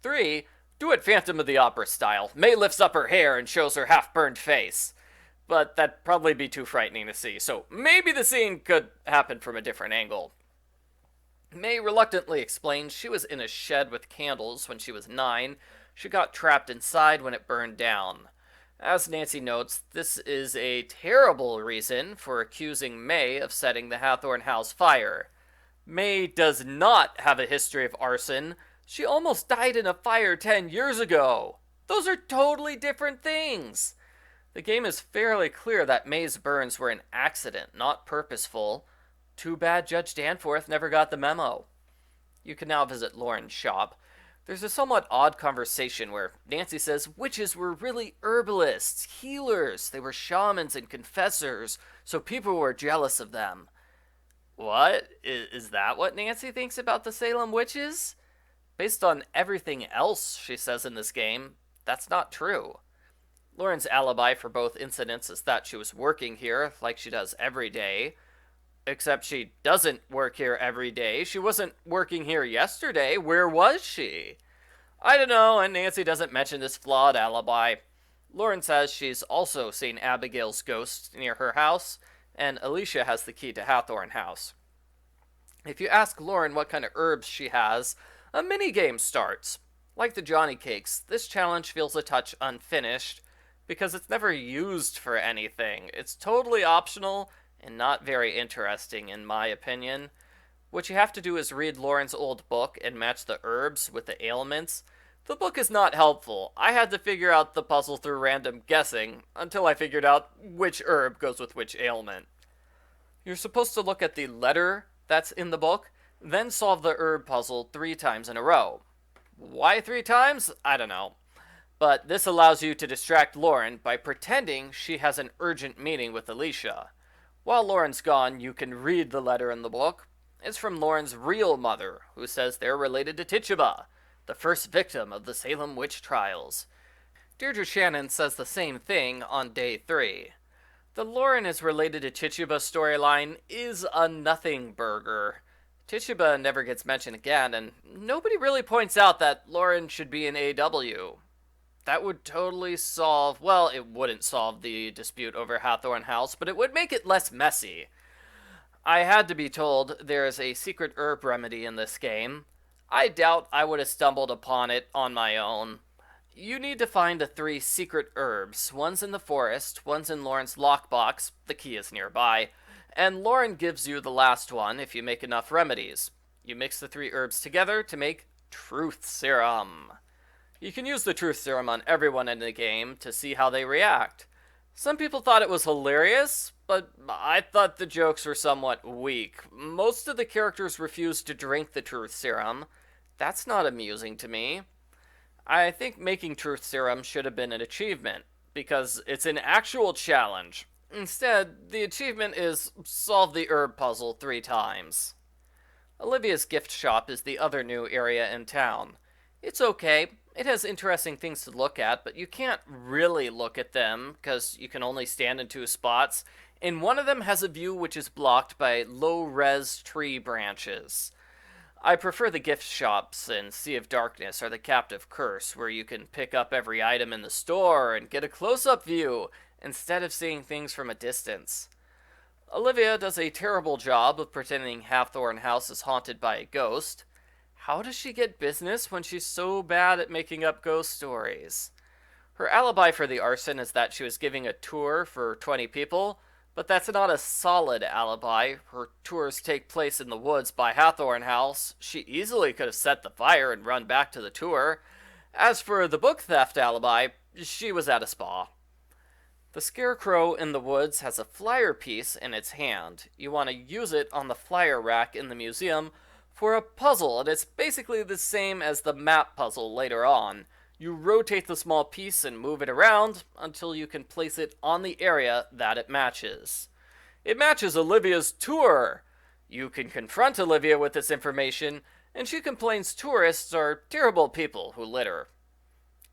3, do it Phantom of the Opera style. May lifts up her hair and shows her half-burned face. But that'd probably be too frightening to see, so maybe the scene could happen from a different angle. May reluctantly explains she was in a shed with candles when she was 9. She got trapped inside when it burned down. As Nancy notes, this is a terrible reason for accusing May of setting the Hathorne House fire. May does not have a history of arson. She almost died in a fire 10 years ago. Those are totally different things. The game is fairly clear that May's burns were an accident, not purposeful. Too bad Judge Danforth never got the memo. You can now visit Lauren's shop. There's a somewhat odd conversation where Nancy says witches were really herbalists, healers. They were shamans and confessors, so people were jealous of them. What? Is that what Nancy thinks about the Salem witches? Based on everything else she says in this game, that's not true. Lauren's alibi for both incidents is that she was working here like she does every day. Except she doesn't work here every day. She wasn't working here yesterday. Where was she? I don't know, and Nancy doesn't mention this flawed alibi. Lauren says she's also seen Abigail's ghost near her house, and Alicia has the key to Hathorne House. If you ask Lauren what kind of herbs she has, a mini-game starts. Like the Johnny Cakes, this challenge feels a touch unfinished, because it's never used for anything. It's totally optional, and not very interesting, in my opinion. What you have to do is read Lauren's old book and match the herbs with the ailments. The book is not helpful. I had to figure out the puzzle through random guessing, until I figured out which herb goes with which ailment. You're supposed to look at the letter that's in the book, then solve the herb puzzle 3 times in a row. Why 3 times? I don't know. But this allows you to distract Lauren by pretending she has an urgent meeting with Alicia. While Lauren's gone, you can read the letter in the book. It's from Lauren's real mother, who says they're related to Tituba, the first victim of the Salem witch trials. Deirdre Shannon says the same thing on day 3. The Lauren is related to Tituba storyline is a nothing burger. Tituba never gets mentioned again, and nobody really points out that Lauren should be an AW. That would totally solve, well, it wouldn't solve the dispute over Hathorne House, but it would make it less messy. I had to be told there is a secret herb remedy in this game. I doubt I would have stumbled upon it on my own. You need to find the 3 secret herbs. One's in the forest, one's in Lauren's lockbox, the key is nearby, and Lauren gives you the last one if you make enough remedies. You mix the 3 herbs together to make Truth Serum. You can use the Truth Serum on everyone in the game to see how they react. Some people thought it was hilarious, but I thought the jokes were somewhat weak. Most of the characters refused to drink the Truth Serum. That's not amusing to me. I think making Truth Serum should have been an achievement, because it's an actual challenge. Instead, the achievement is solve the herb puzzle 3 times. Olivia's gift shop is the other new area in town. It's okay. It has interesting things to look at, but you can't really look at them because you can only stand in 2 spots, and one of them has a view which is blocked by low-res tree branches. I prefer the gift shops in Sea of Darkness or the Captive Curse, where you can pick up every item in the store and get a close-up view instead of seeing things from a distance. Olivia does a terrible job of pretending Hathorne House is haunted by a ghost. How does she get business when she's so bad at making up ghost stories? Her alibi for the arson is that she was giving a tour for 20 people, but that's not a solid alibi. Her tours take place in the woods by Hathorne House. She easily could have set the fire and run back to the tour. As for the book theft alibi, she was at a spa. The Scarecrow in the woods has a flyer piece in its hand. You want to use it on the flyer rack in the museum for a puzzle, and it's basically the same as the map puzzle later on. You rotate the small piece and move it around until you can place it on the area that it matches. It matches Olivia's tour. You can confront Olivia with this information, and she complains tourists are terrible people who litter.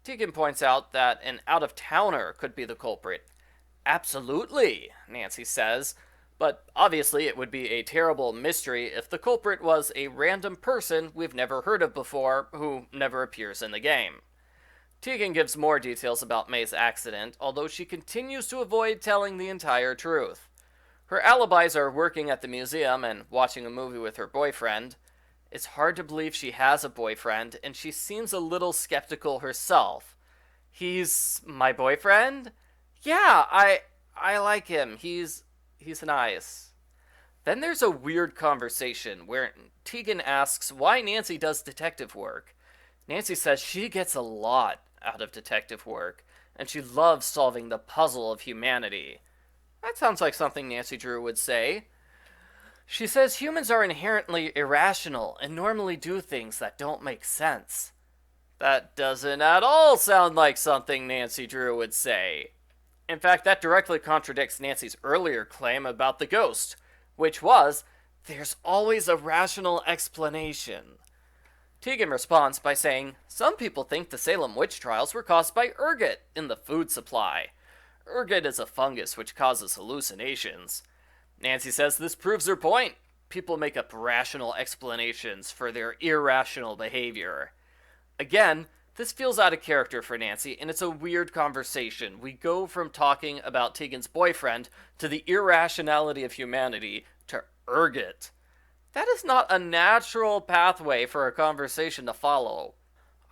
Tegan points out that an out-of-towner could be the culprit. Absolutely, Nancy says. But obviously it would be a terrible mystery if the culprit was a random person we've never heard of before who never appears in the game. Tegan gives more details about May's accident, although she continues to avoid telling the entire truth. Her alibis are working at the museum and watching a movie with her boyfriend. It's hard to believe she has a boyfriend, and she seems a little skeptical herself. He's my boyfriend? Yeah, I like him. He's nice. Then there's a weird conversation where Tegan asks why Nancy does detective work. Nancy says she gets a lot out of detective work, and she loves solving the puzzle of humanity. That sounds like something Nancy Drew would say. She says humans are inherently irrational and normally do things that don't make sense. That doesn't at all sound like something Nancy Drew would say. In fact, that directly contradicts Nancy's earlier claim about the ghost, which was, there's always a rational explanation. Tegan responds by saying, some people think the Salem witch trials were caused by ergot in the food supply. Ergot is a fungus which causes hallucinations. Nancy says this proves her point. People make up rational explanations for their irrational behavior. Again, this feels out of character for Nancy, and it's a weird conversation. We go from talking about Tegan's boyfriend to the irrationality of humanity to ergot. That is not a natural pathway for a conversation to follow.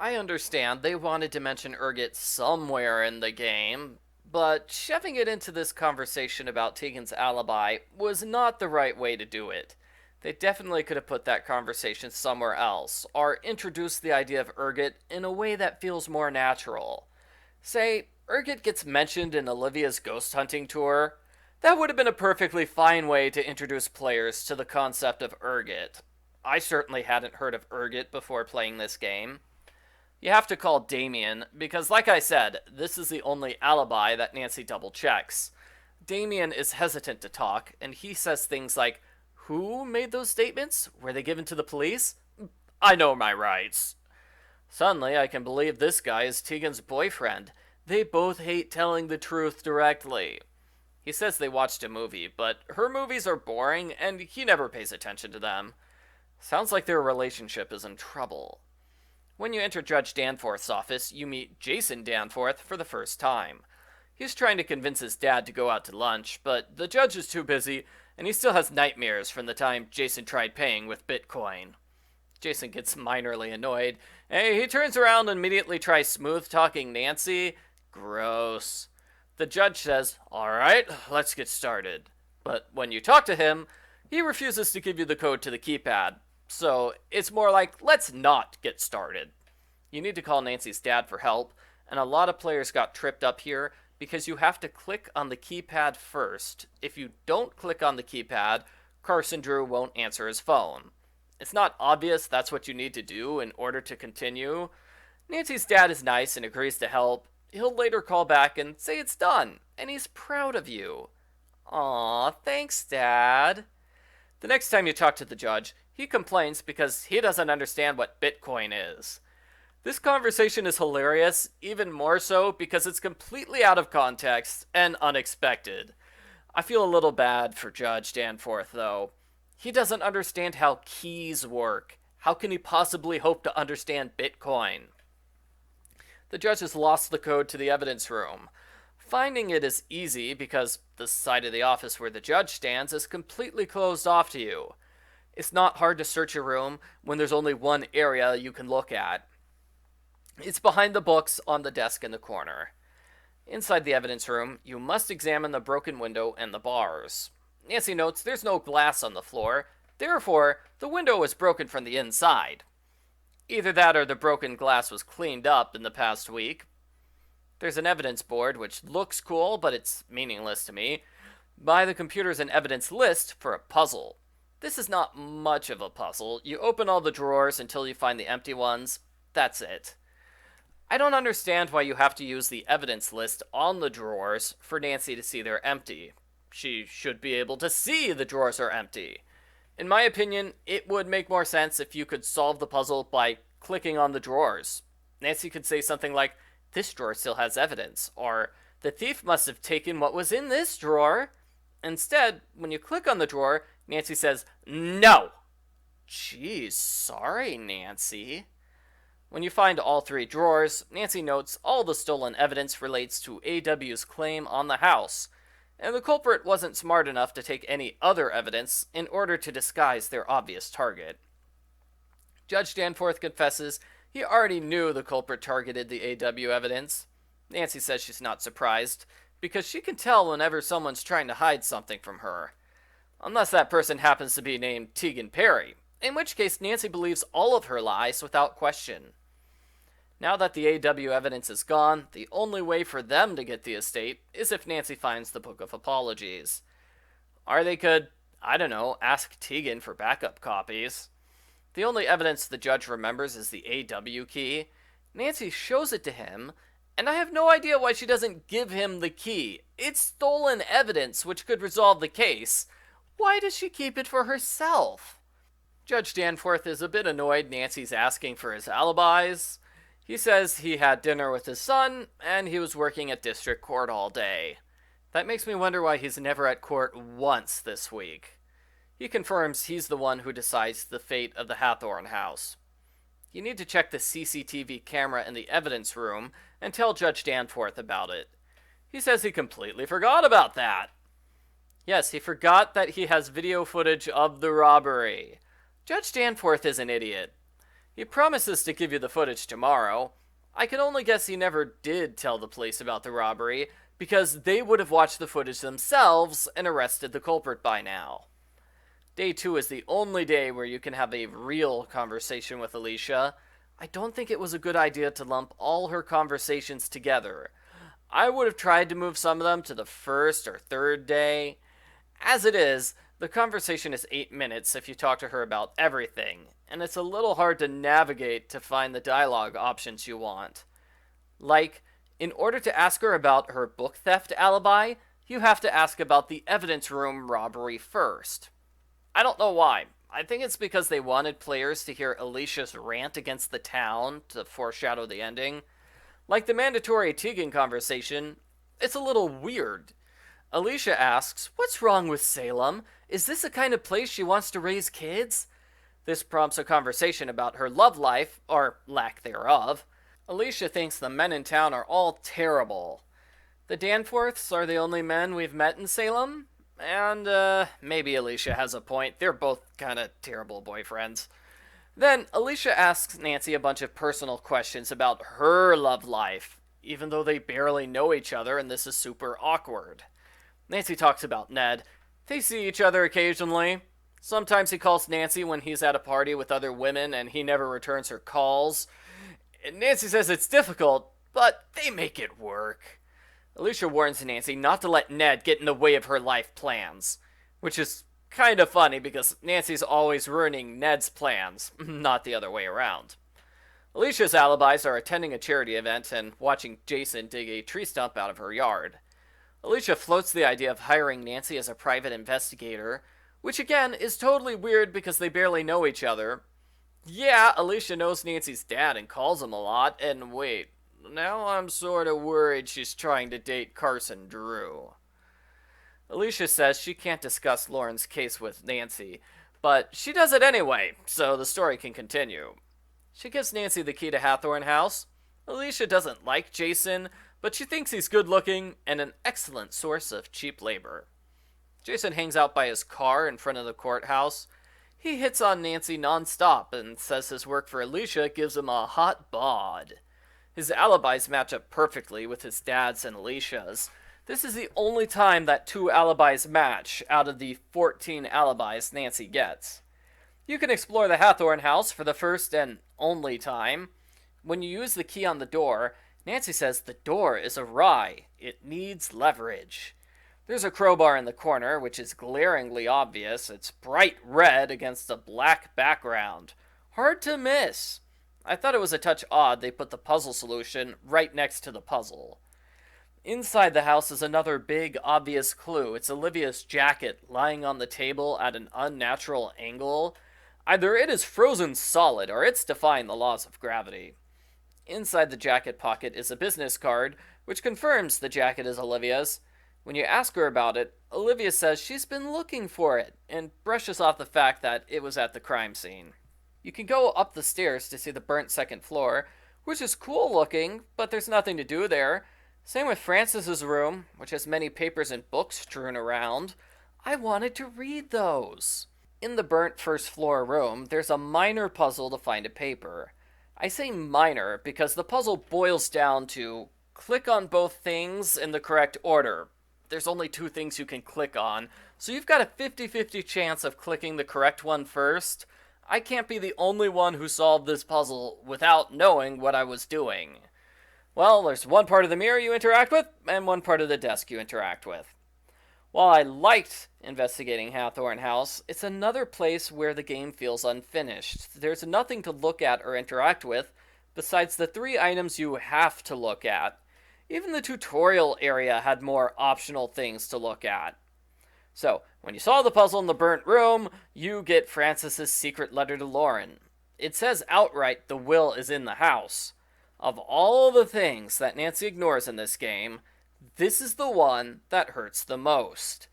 I understand they wanted to mention ergot somewhere in the game, but shoving it into this conversation about Tegan's alibi was not the right way to do it. They definitely could have put that conversation somewhere else, or introduced the idea of ergot in a way that feels more natural. Say, ergot gets mentioned in Olivia's ghost hunting tour. That would have been a perfectly fine way to introduce players to the concept of ergot. I certainly hadn't heard of ergot before playing this game. You have to call Damien, because like I said, this is the only alibi that Nancy double checks. Damien is hesitant to talk, and he says things like, "Who made those statements? Were they given to the police? I know my rights." Suddenly, I can believe this guy is Tegan's boyfriend. They both hate telling the truth directly. He says they watched a movie, but her movies are boring, and he never pays attention to them. Sounds like their relationship is in trouble. When you enter Judge Danforth's office, you meet Jason Danforth for the first time. He's trying to convince his dad to go out to lunch, but the judge is too busy, and he still has nightmares from the time Jason tried paying with Bitcoin. Jason gets minorly annoyed. He turns around and immediately tries smooth-talking Nancy. Gross. The judge says, "Alright, let's get started." But when you talk to him, he refuses to give you the code to the keypad. So it's more like, let's not get started. You need to call Nancy's dad for help, and a lot of players got tripped up here because you have to click on the keypad first. If you don't click on the keypad, Carson Drew won't answer his phone. It's not obvious that's what you need to do in order to continue. Nancy's dad is nice and agrees to help. He'll later call back and say it's done, and he's proud of you. Aw, thanks, Dad. The next time you talk to the judge, he complains because he doesn't understand what Bitcoin is. This conversation is hilarious, even more so because it's completely out of context and unexpected. I feel a little bad for Judge Danforth, though. He doesn't understand how keys work. How can he possibly hope to understand Bitcoin? The judge has lost the code to the evidence room. Finding it is easy because the side of the office where the judge stands is completely closed off to you. It's not hard to search a room when there's only one area you can look at. It's behind the books on the desk in the corner. Inside the evidence room, you must examine the broken window and the bars. Nancy notes there's no glass on the floor, therefore, the window is broken from the inside. Either that or the broken glass was cleaned up in the past week. There's an evidence board, which looks cool, but it's meaningless to me. By the computer's an evidence list for a puzzle. This is not much of a puzzle. You open all the drawers until you find the empty ones. That's it. I don't understand why you have to use the evidence list on the drawers for Nancy to see they're empty. She should be able to see the drawers are empty. In my opinion, it would make more sense if you could solve the puzzle by clicking on the drawers. Nancy could say something like, "This drawer still has evidence," or "The thief must have taken what was in this drawer." Instead, when you click on the drawer, Nancy says, "No!" Geez, sorry, Nancy. When you find all three drawers, Nancy notes all the stolen evidence relates to AW's claim on the house, and the culprit wasn't smart enough to take any other evidence in order to disguise their obvious target. Judge Danforth confesses he already knew the culprit targeted the AW evidence. Nancy says she's not surprised, because she can tell whenever someone's trying to hide something from her. Unless that person happens to be named Tegan Perry, in which case Nancy believes all of her lies without question. Now that the AW evidence is gone, the only way for them to get the estate is if Nancy finds the Book of Apologies. Or they could, ask Tegan for backup copies. The only evidence the judge remembers is the AW key. Nancy shows it to him, and I have no idea why she doesn't give him the key. It's stolen evidence which could resolve the case. Why does she keep it for herself? Judge Danforth is a bit annoyed Nancy's asking for his alibis. He says he had dinner with his son, and he was working at district court all day. That makes me wonder why he's never at court once this week. He confirms he's the one who decides the fate of the Hathorne House. You need to check the CCTV camera in the evidence room and tell Judge Danforth about it. He says he completely forgot about that. Yes, he forgot that he has video footage of the robbery. Judge Danforth is an idiot. He promises to give you the footage tomorrow. I can only guess he never did tell the police about the robbery, because they would have watched the footage themselves and arrested the culprit by now. Day 2 is the only day where you can have a real conversation with Alicia. I don't think it was a good idea to lump all her conversations together. I would have tried to move some of them to the first or third day. As it is, The conversation is 8 minutes if you talk to her about everything, and it's a little hard to navigate to find the dialogue options you want. Like, in order to ask her about her book theft alibi, you have to ask about the evidence room robbery first. I don't know why. I think it's because they wanted players to hear Alicia's rant against the town to foreshadow the ending. Like the mandatory Tegan conversation, it's a little weird. Alicia asks, "What's wrong with Salem? Is this the kind of place she wants to raise kids?" This prompts a conversation about her love life, or lack thereof. Alicia thinks the men in town are all terrible. The Danforths are the only men we've met in Salem, and maybe Alicia has a point. They're both kind of terrible boyfriends. Then Alicia asks Nancy a bunch of personal questions about her love life, even though they barely know each other and this is super awkward. Nancy talks about Ned. They see each other occasionally. Sometimes he calls Nancy when he's at a party with other women and he never returns her calls. Nancy says it's difficult, but they make it work. Alicia warns Nancy not to let Ned get in the way of her life plans, which is kind of funny because Nancy's always ruining Ned's plans, not the other way around. Alicia's alibis are attending a charity event and watching Jason dig a tree stump out of her yard. Alicia floats the idea of hiring Nancy as a private investigator, which again is totally weird because they barely know each other. Yeah, Alicia knows Nancy's dad and calls him a lot, and wait, now I'm sort of worried she's trying to date Carson Drew. Alicia says she can't discuss Lauren's case with Nancy, but she does it anyway, so the story can continue. She gives Nancy the key to Hathorne House. Alicia doesn't like Jason, but she thinks he's good-looking and an excellent source of cheap labor. Jason hangs out by his car in front of the courthouse. He hits on Nancy non-stop and says his work for Alicia gives him a hot bod. His alibis match up perfectly with his dad's and Alicia's. This is the only time that 2 alibis match out of the 14 alibis Nancy gets. You can explore the Hathorne House for the first and only time. When you use the key on the door, Nancy says the door is awry. It needs leverage. There's a crowbar in the corner, which is glaringly obvious. It's bright red against a black background. Hard to miss. I thought it was a touch odd they put the puzzle solution right next to the puzzle. Inside the house is another big, obvious clue. It's Olivia's jacket lying on the table at an unnatural angle. Either it is frozen solid or it's defying the laws of gravity. Inside the jacket pocket is a business card, which confirms the jacket is Olivia's. When you ask her about it, Olivia says she's been looking for it, and brushes off the fact that it was at the crime scene. You can go up the stairs to see the burnt second floor, which is cool looking, but there's nothing to do there. Same with Frances's room, which has many papers and books strewn around. I wanted to read those. In the burnt first floor room, there's a minor puzzle to find a paper. I say minor because the puzzle boils down to click on both things in the correct order. There's only 2 things you can click on, so you've got a 50-50 chance of clicking the correct one first. I can't be the only one who solved this puzzle without knowing what I was doing. Well, there's one part of the mirror you interact with, and one part of the desk you interact with. While I liked investigating Hathorne House, it's another place where the game feels unfinished. There's nothing to look at or interact with, besides the 3 items you have to look at. Even the tutorial area had more optional things to look at. So, when you solve the puzzle in the burnt room, you get Frances's secret letter to Lauren. It says outright the will is in the house. Of all the things that Nancy ignores in this game, this is the one that hurts the most.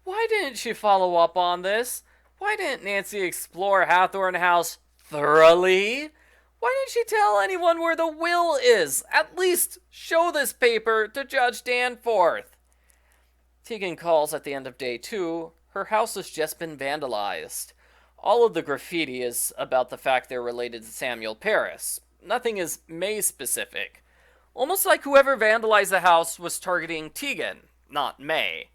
Why didn't she follow up on this? Why didn't Nancy explore Hathorne House thoroughly? Why didn't she tell anyone where the will is? At least show this paper to Judge Danforth. Tegan calls at the end of day 2. Her house has just been vandalized. All of the graffiti is about the fact they're related to Samuel Paris. Nothing is May specific. Almost like whoever vandalized the house was targeting Tegan, not May.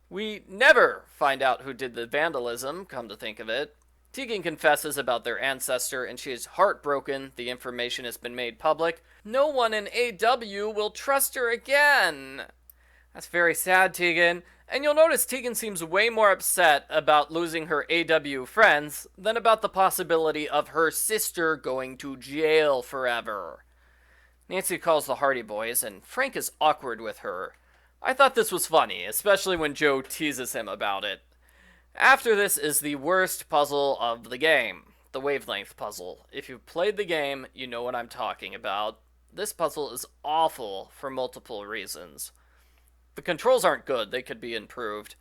We never find out who did the vandalism, come to think of it. Tegan confesses about their ancestor, and she is heartbroken the information has been made public. No one in AW will trust her again. That's very sad, Tegan. And you'll notice Tegan seems way more upset about losing her AW friends than about the possibility of her sister going to jail forever. Nancy calls the Hardy Boys, and Frank is awkward with her. I thought this was funny, especially when Joe teases him about it. After this is the worst puzzle of the game, the Wavelength Puzzle. If you've played the game, you know what I'm talking about. This puzzle is awful for multiple reasons. The controls aren't good, they could be improved.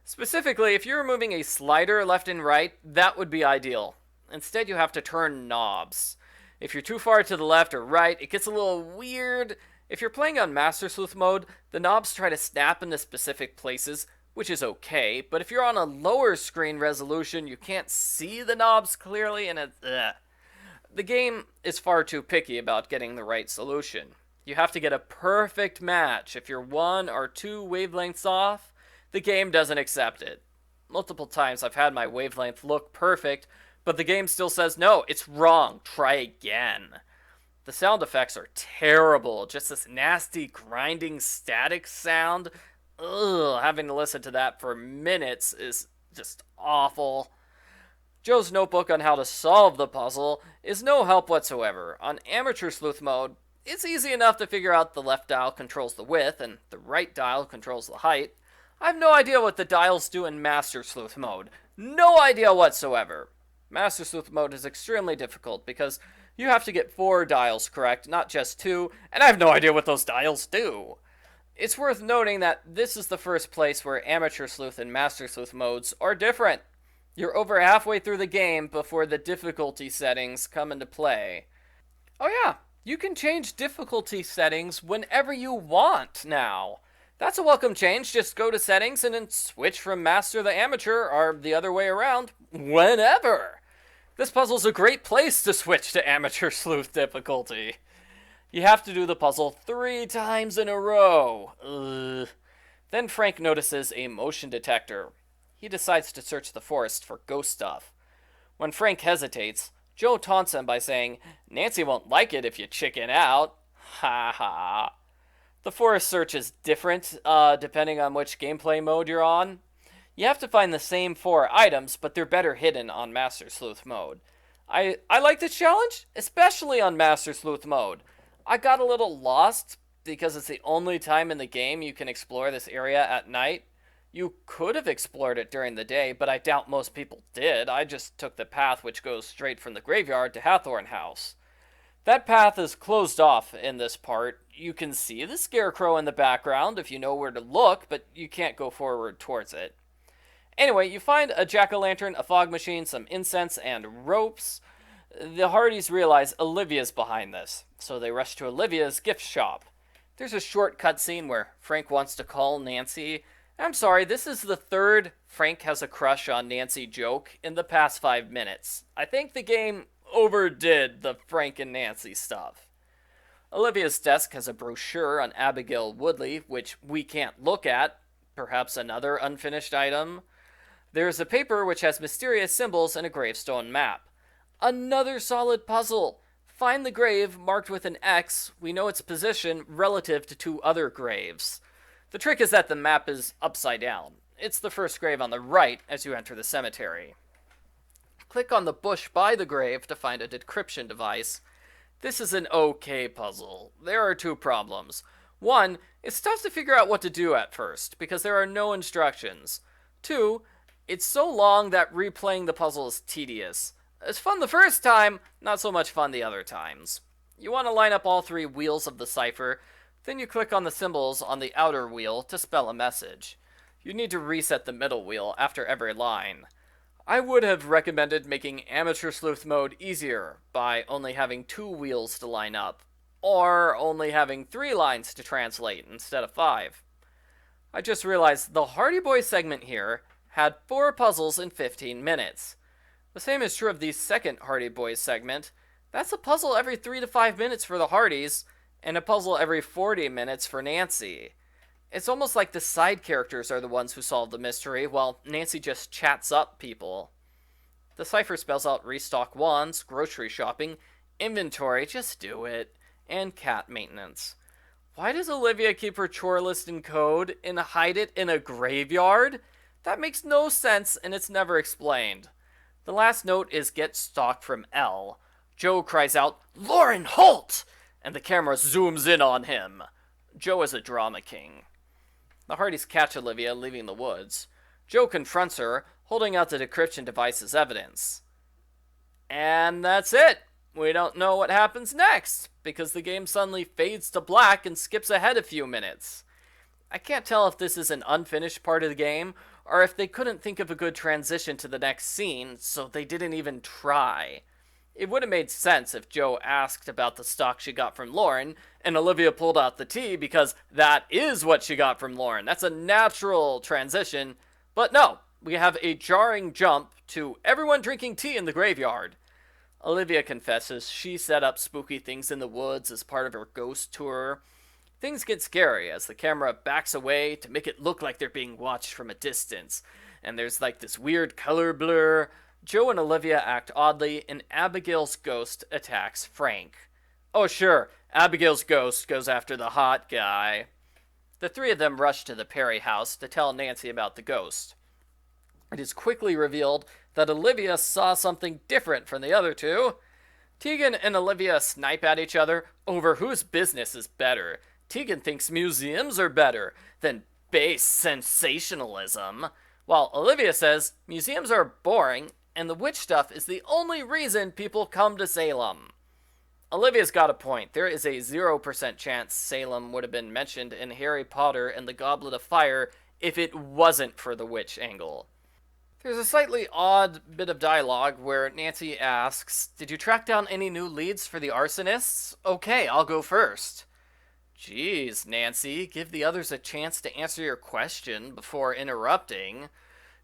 Specifically, if you're moving a slider left and right, that would be ideal. Instead, you have to turn knobs. If you're too far to the left or right, it gets a little weird. If you're playing on Master Sleuth mode, the knobs try to snap into specific places, which is okay, but if you're on a lower screen resolution, you can't see the knobs clearly, and the game is far too picky about getting the right solution. You have to get a perfect match. If you're 1 or 2 wavelengths off, the game doesn't accept it. Multiple times I've had my wavelength look perfect, but the game still says, no, it's wrong, try again. The sound effects are terrible, just this nasty grinding static sound. Ugh, having to listen to that for minutes is just awful. Joe's notebook on how to solve the puzzle is no help whatsoever. On Amateur Sleuth mode, it's easy enough to figure out the left dial controls the width and the right dial controls the height. I have no idea what the dials do in Master Sleuth mode. No idea whatsoever. Master Sleuth mode is extremely difficult because you have to get 4 dials correct, not just 2, and I have no idea what those dials do. It's worth noting that this is the first place where Amateur Sleuth and Master Sleuth modes are different. You're over halfway through the game before the difficulty settings come into play. Oh yeah, you can change difficulty settings whenever you want now. That's a welcome change. Just go to settings and then switch from Master to Amateur, or the other way around, whenever. This puzzle's a great place to switch to Amateur Sleuth difficulty. You have to do the puzzle 3 times in a row. Ugh. Then Frank notices a motion detector. He decides to search the forest for ghost stuff. When Frank hesitates, Joe taunts him by saying, Nancy won't like it if you chicken out. Ha ha. The forest search is different depending on which gameplay mode you're on. You have to find the same 4 items, but they're better hidden on Master Sleuth mode. I like this challenge, especially on Master Sleuth mode. I got a little lost because it's the only time in the game you can explore this area at night. You could have explored it during the day, but I doubt most people did. I just took the path which goes straight from the graveyard to Hathorne House. That path is closed off in this part. You can see the Scarecrow in the background if you know where to look, but you can't go forward towards it. Anyway, you find a jack-o'-lantern, a fog machine, some incense, and ropes. The Hardys realize Olivia's behind this, so they rush to Olivia's gift shop. There's a short cutscene where Frank wants to call Nancy. I'm sorry, this is the 3rd Frank has a crush on Nancy joke in the past 5 minutes. I think the game overdid the Frank and Nancy stuff. Olivia's desk has a brochure on Abigail Woodley, which we can't look at. Perhaps another unfinished item. There's a paper which has mysterious symbols and a gravestone map. Another solid puzzle. Find the grave marked with an X. We know its position relative to 2 other graves. The trick is that the map is upside down. It's the first grave on the right as you enter the cemetery. Click on the bush by the grave to find a decryption device. This is an okay puzzle. There are 2 problems. 1, it's tough to figure out what to do at first, because there are no instructions. 2, it's so long that replaying the puzzle is tedious. It's fun the first time, not so much fun the other times. You want to line up all 3 wheels of the cipher, then you click on the symbols on the outer wheel to spell a message. You need to reset the middle wheel after every line. I would have recommended making Amateur Sleuth mode easier by only having 2 wheels to line up, or only having 3 lines to translate instead of 5. I just realized the Hardy Boys segment here had 4 puzzles in 15 minutes. The same is true of the second Hardy Boys segment. That's a puzzle every 3 to 5 minutes for the Hardys, and a puzzle every 40 minutes for Nancy. It's almost like the side characters are the ones who solve the mystery, while Nancy just chats up people. The cipher spells out restock wands, grocery shopping, inventory, just do it, and cat maintenance. Why does Olivia keep her chore list in code and hide it in a graveyard? That makes no sense and it's never explained. The last note is get stock from L. Joe cries out, "Lauren, halt!" and the camera zooms in on him. Joe is a drama king. The Hardys catch Olivia leaving the woods. Joe confronts her, holding out the decryption device as evidence. And that's it. We don't know what happens next, because the game suddenly fades to black and skips ahead a few minutes. I can't tell if this is an unfinished part of the game, or if they couldn't think of a good transition to the next scene, so they didn't even try. It would have made sense if Joe asked about the stock she got from Lauren, and Olivia pulled out the tea because that is what she got from Lauren. That's a natural transition. But no, we have a jarring jump to everyone drinking tea in the graveyard. Olivia confesses she set up spooky things in the woods as part of her ghost tour. Things get scary as the camera backs away to make it look like they're being watched from a distance. And there's like this weird color blur. Joe and Olivia act oddly, and Abigail's ghost attacks Frank. Oh sure, Abigail's ghost goes after the hot guy. The three of them rush to the Perry house to tell Nancy about the ghost. It is quickly revealed that Olivia saw something different from the other two. Tegan and Olivia snipe at each other over whose business is better. Tegan thinks museums are better than base sensationalism, while Olivia says museums are boring and the witch stuff is the only reason people come to Salem. Olivia's got a point. There is a 0% chance Salem would have been mentioned in Harry Potter and the Goblet of Fire if it wasn't for the witch angle. There's a slightly odd bit of dialogue where Nancy asks, "Did you track down any new leads for the arsonists?" "Okay, I'll go first." Jeez, Nancy, give the others a chance to answer your question before interrupting.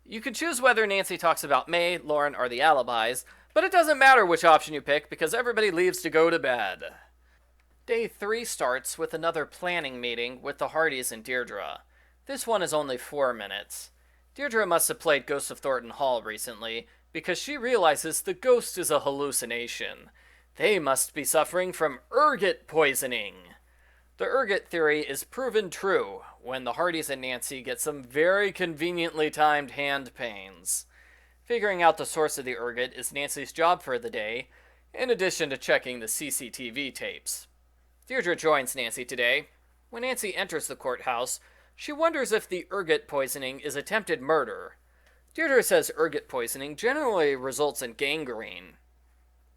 You can choose whether Nancy talks about May, Lauren, or the alibis, but it doesn't matter which option you pick because everybody leaves to go to bed. Day 3 starts with another planning meeting with the Hardys and Deirdre. This one is only 4 minutes. Deirdre must have played Ghost of Thornton Hall recently, because she realizes the ghost is a hallucination. They must be suffering from ergot poisoning. The ergot theory is proven true when the Hardys and Nancy get some very conveniently timed hand pains. Figuring out the source of the ergot is Nancy's job for the day, in addition to checking the CCTV tapes. Deirdre joins Nancy today. When Nancy enters the courthouse, she wonders if the ergot poisoning is attempted murder. Deirdre says ergot poisoning generally results in gangrene.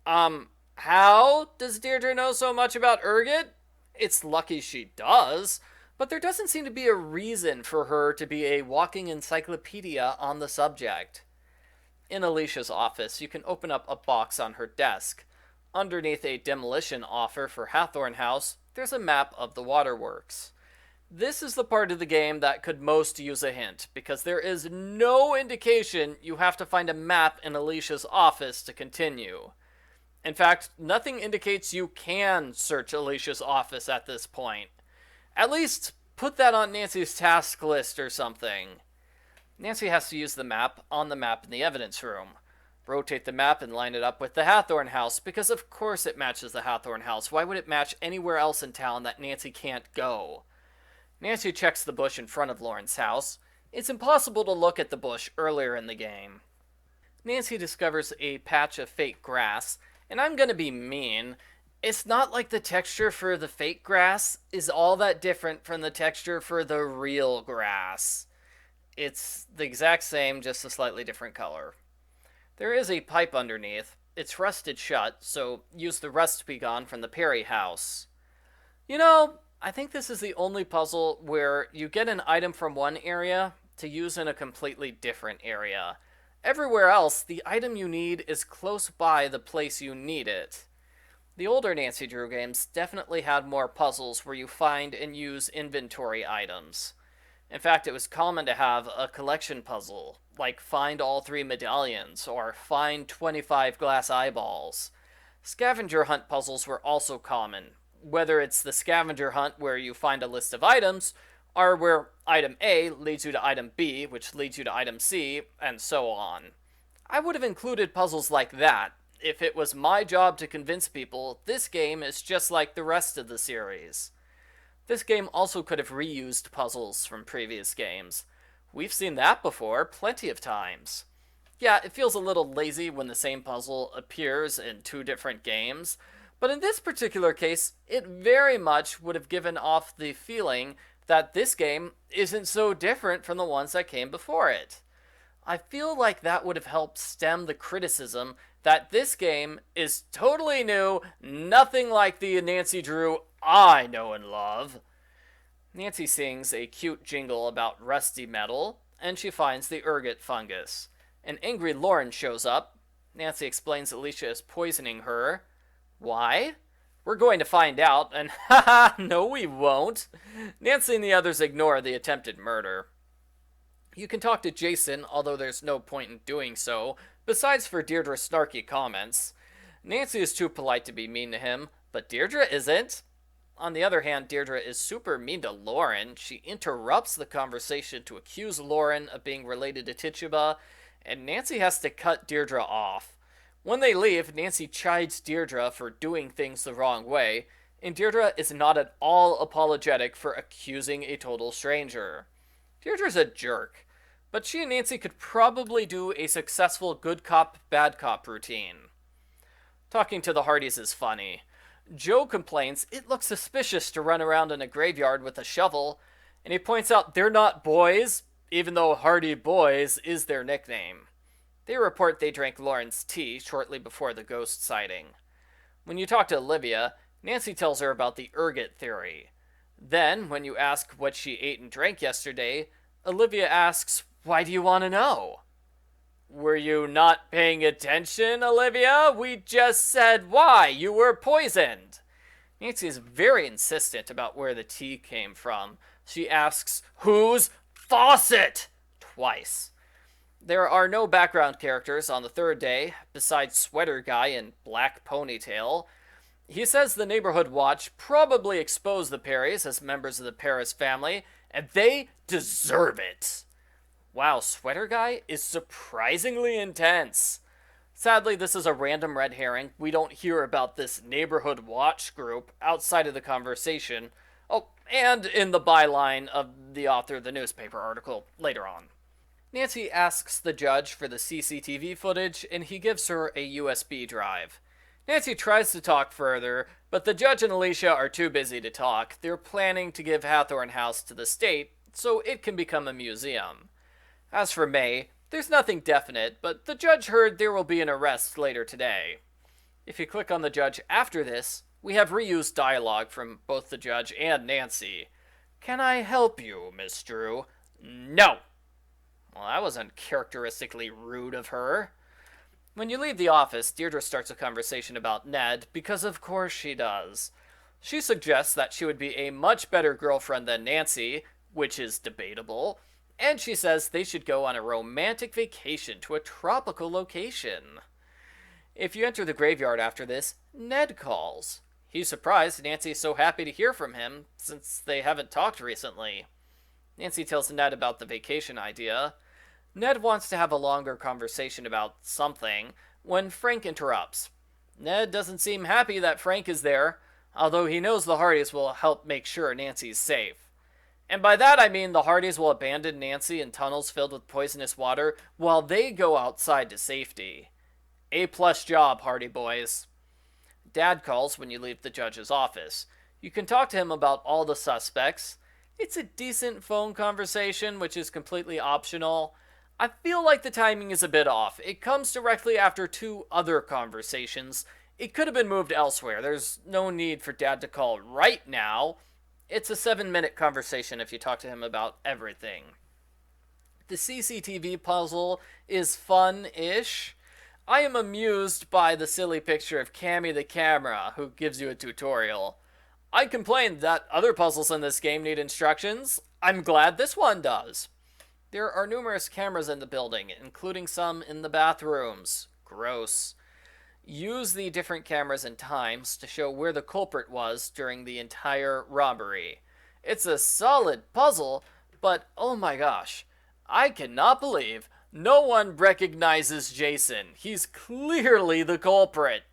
How does Deirdre know so much about ergot? It's lucky she does, but there doesn't seem to be a reason for her to be a walking encyclopedia on the subject. In Alicia's office, you can open up a box on her desk. Underneath a demolition offer for Hathorne House, there's a map of the waterworks. This is the part of the game that could most use a hint, because there is no indication you have to find a map in Alicia's office to continue. In fact, nothing indicates you can search Alicia's office at this point. At least, put that on Nancy's task list or something. Nancy has to use the map on the map in the evidence room. Rotate the map and line it up with the Hathorne House, because of course it matches the Hathorne House. Why would it match anywhere else in town that Nancy can't go? Nancy checks the bush in front of Lauren's house. It's impossible to look at the bush earlier in the game. Nancy discovers a patch of fake grass, and I'm gonna be mean. It's not like the texture for the fake grass is all that different from the texture for the real grass. It's the exact same, just a slightly different color. There is a pipe underneath. It's rusted shut, so use the rust to be gone from the Perry house. You know, I think this is the only puzzle where you get an item from one area to use in a completely different area. Everywhere else, the item you need is close by the place you need it. The older Nancy Drew games definitely had more puzzles where you find and use inventory items. In fact, it was common to have a collection puzzle, like find all 3 medallions, or find 25 glass eyeballs. Scavenger hunt puzzles were also common, whether it's the scavenger hunt where you find a list of items, or where item A leads you to item B, which leads you to item C, and so on. I would have included puzzles like that if it was my job to convince people this game is just like the rest of the series. This game also could have reused puzzles from previous games. We've seen that before plenty of times. Yeah, it feels a little lazy when the same puzzle appears in two different games, but in this particular case, it very much would have given off the feeling that this game isn't so different from the ones that came before it. I feel like that would have helped stem the criticism that this game is totally new, nothing like the Nancy Drew I know and love. Nancy sings a cute jingle about rusty metal, and she finds the ergot fungus. An angry Lauren shows up. Nancy explains Alicia is poisoning her. Why? We're going to find out, and haha, no we won't. Nancy and the others ignore the attempted murder. You can talk to Jason, although there's no point in doing so, besides for Deirdre's snarky comments. Nancy is too polite to be mean to him, but Deirdre isn't. On the other hand, Deirdre is super mean to Lauren. She interrupts the conversation to accuse Lauren of being related to Tituba, and Nancy has to cut Deirdre off. When they leave, Nancy chides Deirdre for doing things the wrong way, and Deirdre is not at all apologetic for accusing a total stranger. Deirdre's a jerk, but she and Nancy could probably do a successful good cop, bad cop routine. Talking to the Hardys is funny. Joe complains it looks suspicious to run around in a graveyard with a shovel, and he points out they're not boys, even though Hardy Boys is their nickname. They report they drank Lauren's tea shortly before the ghost sighting. When you talk to Olivia, Nancy tells her about the ergot theory. Then, when you ask what she ate and drank yesterday, Olivia asks, "Why do you want to know?" Were you not paying attention, Olivia? We just said why. You were poisoned. Nancy is very insistent about where the tea came from. She asks, "Whose faucet?" twice. There are no background characters on the third day, besides Sweater Guy in black ponytail. He says the neighborhood watch probably exposed the Perrys as members of the Paris family, and they deserve it. Wow, Sweater Guy is surprisingly intense. Sadly, this is a random red herring. We don't hear about this neighborhood watch group outside of the conversation. Oh, and in the byline of the author of the newspaper article later on. Nancy asks the judge for the CCTV footage, and he gives her a USB drive. Nancy tries to talk further, but the judge and Alicia are too busy to talk. They're planning to give Hathorne House to the state, so it can become a museum. As for May, there's nothing definite, but the judge heard there will be an arrest later today. If you click on the judge after this, we have reused dialogue from both the judge and Nancy. "Can I help you, Miss Drew?" "No!" Well, that was uncharacteristically rude of her. When you leave the office, Deirdre starts a conversation about Ned, because of course she does. She suggests that she would be a much better girlfriend than Nancy, which is debatable, and she says they should go on a romantic vacation to a tropical location. If you enter the graveyard after this, Ned calls. He's surprised Nancy is so happy to hear from him, since they haven't talked recently. Nancy tells Ned about the vacation idea. Ned wants to have a longer conversation about something when Frank interrupts. Ned doesn't seem happy that Frank is there, although he knows the Hardys will help make sure Nancy's safe. And by that I mean the Hardys will abandon Nancy in tunnels filled with poisonous water while they go outside to safety. A+ job, Hardy boys. Dad calls when you leave the judge's office. You can talk to him about all the suspects. It's a decent phone conversation, which is completely optional. I feel like the timing is a bit off. It comes directly after two other conversations. It could have been moved elsewhere. There's no need for Dad to call right now. It's a 7-minute conversation if you talk to him about everything. The CCTV puzzle is fun-ish. I am amused by the silly picture of Cammy the camera, who gives you a tutorial. I complained that other puzzles in this game need instructions. I'm glad this one does. There are numerous cameras in the building, including some in the bathrooms. Gross. Use the different cameras and times to show where the culprit was during the entire robbery. It's a solid puzzle, but oh my gosh, I cannot believe no one recognizes Jason. He's clearly the culprit.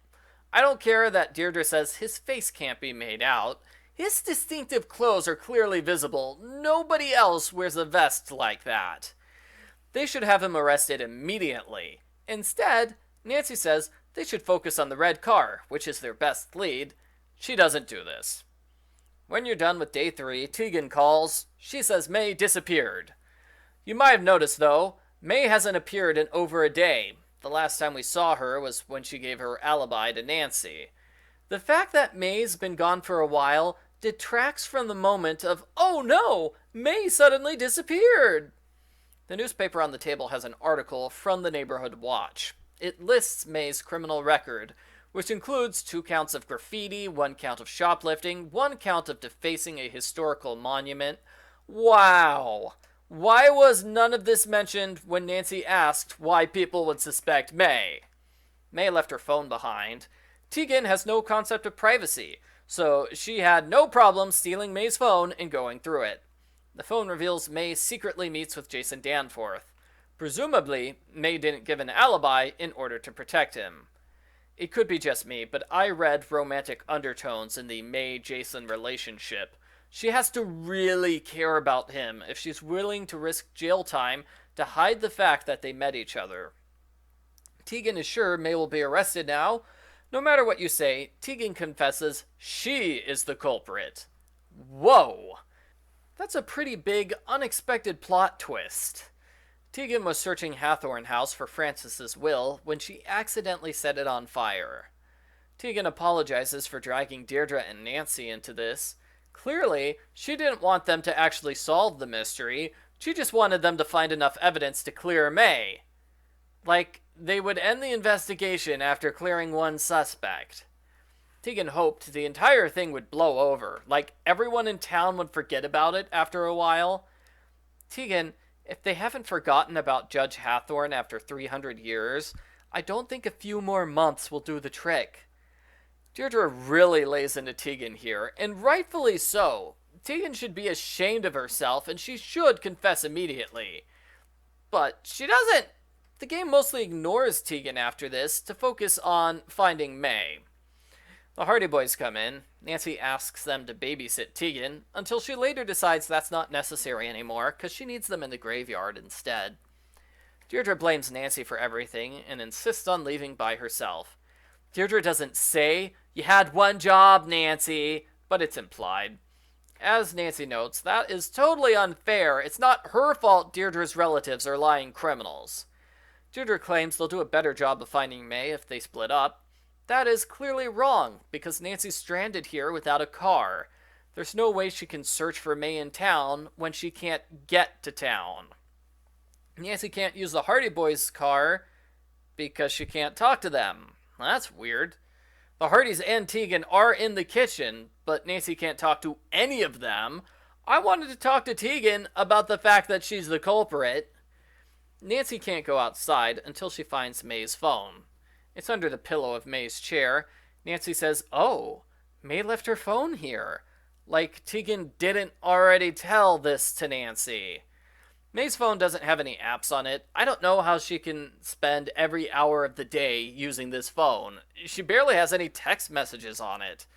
I don't care that Deirdre says his face can't be made out. His distinctive clothes are clearly visible. Nobody else wears a vest like that. They should have him arrested immediately. Instead, Nancy says they should focus on the red car, which is their best lead. She doesn't do this. When you're done with day 3, Tegan calls. She says May disappeared. You might have noticed, though, May hasn't appeared in over a day. The last time we saw her was when she gave her alibi to Nancy. The fact that May's been gone for a while detracts from the moment of, oh no, May suddenly disappeared. The newspaper on the table has an article from the Neighborhood Watch. It lists May's criminal record, which includes 2 counts of graffiti, 1 count of shoplifting, 1 count of defacing a historical monument. Wow! Why was none of this mentioned when Nancy asked why people would suspect May? May left her phone behind. Tegan has no concept of privacy, so she had no problem stealing May's phone and going through it. The phone reveals May secretly meets with Jason Danforth. Presumably, May didn't give an alibi in order to protect him. It could be just me, but I read romantic undertones in the May-Jason relationship. She has to really care about him if she's willing to risk jail time to hide the fact that they met each other. Tegan is sure May will be arrested now. No matter what you say, Tegan confesses she is the culprit. Whoa! That's a pretty big, unexpected plot twist. Tegan was searching Hathorne House for Frances's will when she accidentally set it on fire. Tegan apologizes for dragging Deirdre and Nancy into this. Clearly, she didn't want them to actually solve the mystery. She just wanted them to find enough evidence to clear May. Like, they would end the investigation after clearing one suspect. Tegan hoped the entire thing would blow over, like everyone in town would forget about it after a while. Tegan, if they haven't forgotten about Judge Hathorne after 300 years, I don't think a few more months will do the trick. Deirdre really lays into Tegan here, and rightfully so. Tegan should be ashamed of herself, and she should confess immediately. But she doesn't. The game mostly ignores Tegan after this to focus on finding May. The Hardy Boys come in. Nancy asks them to babysit Tegan, until she later decides that's not necessary anymore, because she needs them in the graveyard instead. Deirdre blames Nancy for everything, and insists on leaving by herself. Deirdre doesn't say, "You had one job, Nancy," but it's implied. As Nancy notes, that is totally unfair. It's not her fault Deirdre's relatives are lying criminals. Deirdre claims they'll do a better job of finding May if they split up. That is clearly wrong, because Nancy's stranded here without a car. There's no way she can search for May in town when she can't get to town. Nancy can't use the Hardy Boys' car because she can't talk to them. That's weird. The Hardys and Tegan are in the kitchen, but Nancy can't talk to any of them. I wanted to talk to Tegan about the fact that she's the culprit. Nancy can't go outside until she finds May's phone. It's under the pillow of May's chair. Nancy says, "Oh, May left her phone here." Like Tegan didn't already tell this to Nancy. May's phone doesn't have any apps on it. I don't know how she can spend every hour of the day using this phone. She barely has any text messages on it.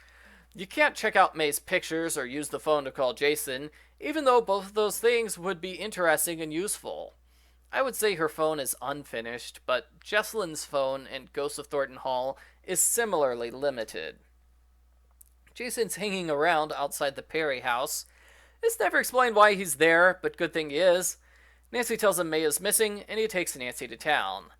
You can't check out May's pictures or use the phone to call Jason, even though both of those things would be interesting and useful. I would say her phone is unfinished, but Jessalyn's phone in Ghosts of Thornton Hall is similarly limited. Jason's hanging around outside the Perry house. It's never explained why he's there, but good thing he is. Nancy tells him May is missing, and he takes Nancy to town.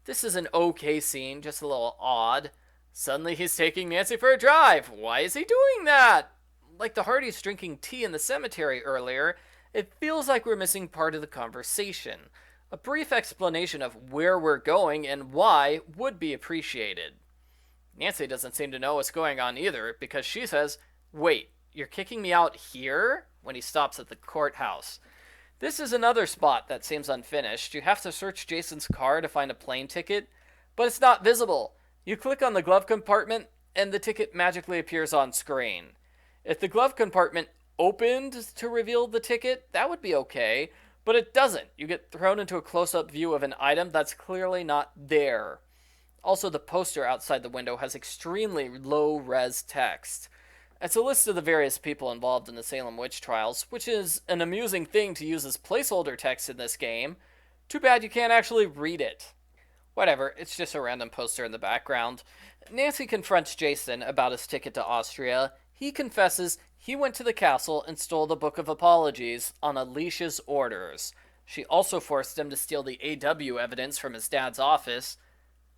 This is an okay scene, just a little odd. Suddenly he's taking Nancy for a drive. Why is he doing that? Like the Hardys drinking tea in the cemetery earlier, it feels like we're missing part of the conversation. A brief explanation of where we're going and why would be appreciated. Nancy doesn't seem to know what's going on either, because she says, "Wait, you're kicking me out here?" when he stops at the courthouse. This is another spot that seems unfinished. You have to search Jason's car to find a plane ticket, but it's not visible. You click on the glove compartment, and the ticket magically appears on screen. If the glove compartment opened to reveal the ticket, that would be okay, but it doesn't. You get thrown into a close-up view of an item that's clearly not there. Also, the poster outside the window has extremely low-res text. It's a list of the various people involved in the Salem witch trials, which is an amusing thing to use as placeholder text in this game. Too bad you can't actually read it. Whatever, it's just a random poster in the background. Nancy confronts Jason about his ticket to Austria. He confesses he went to the castle and stole the Book of Apologies on Alicia's orders. She also forced him to steal the AW evidence from his dad's office.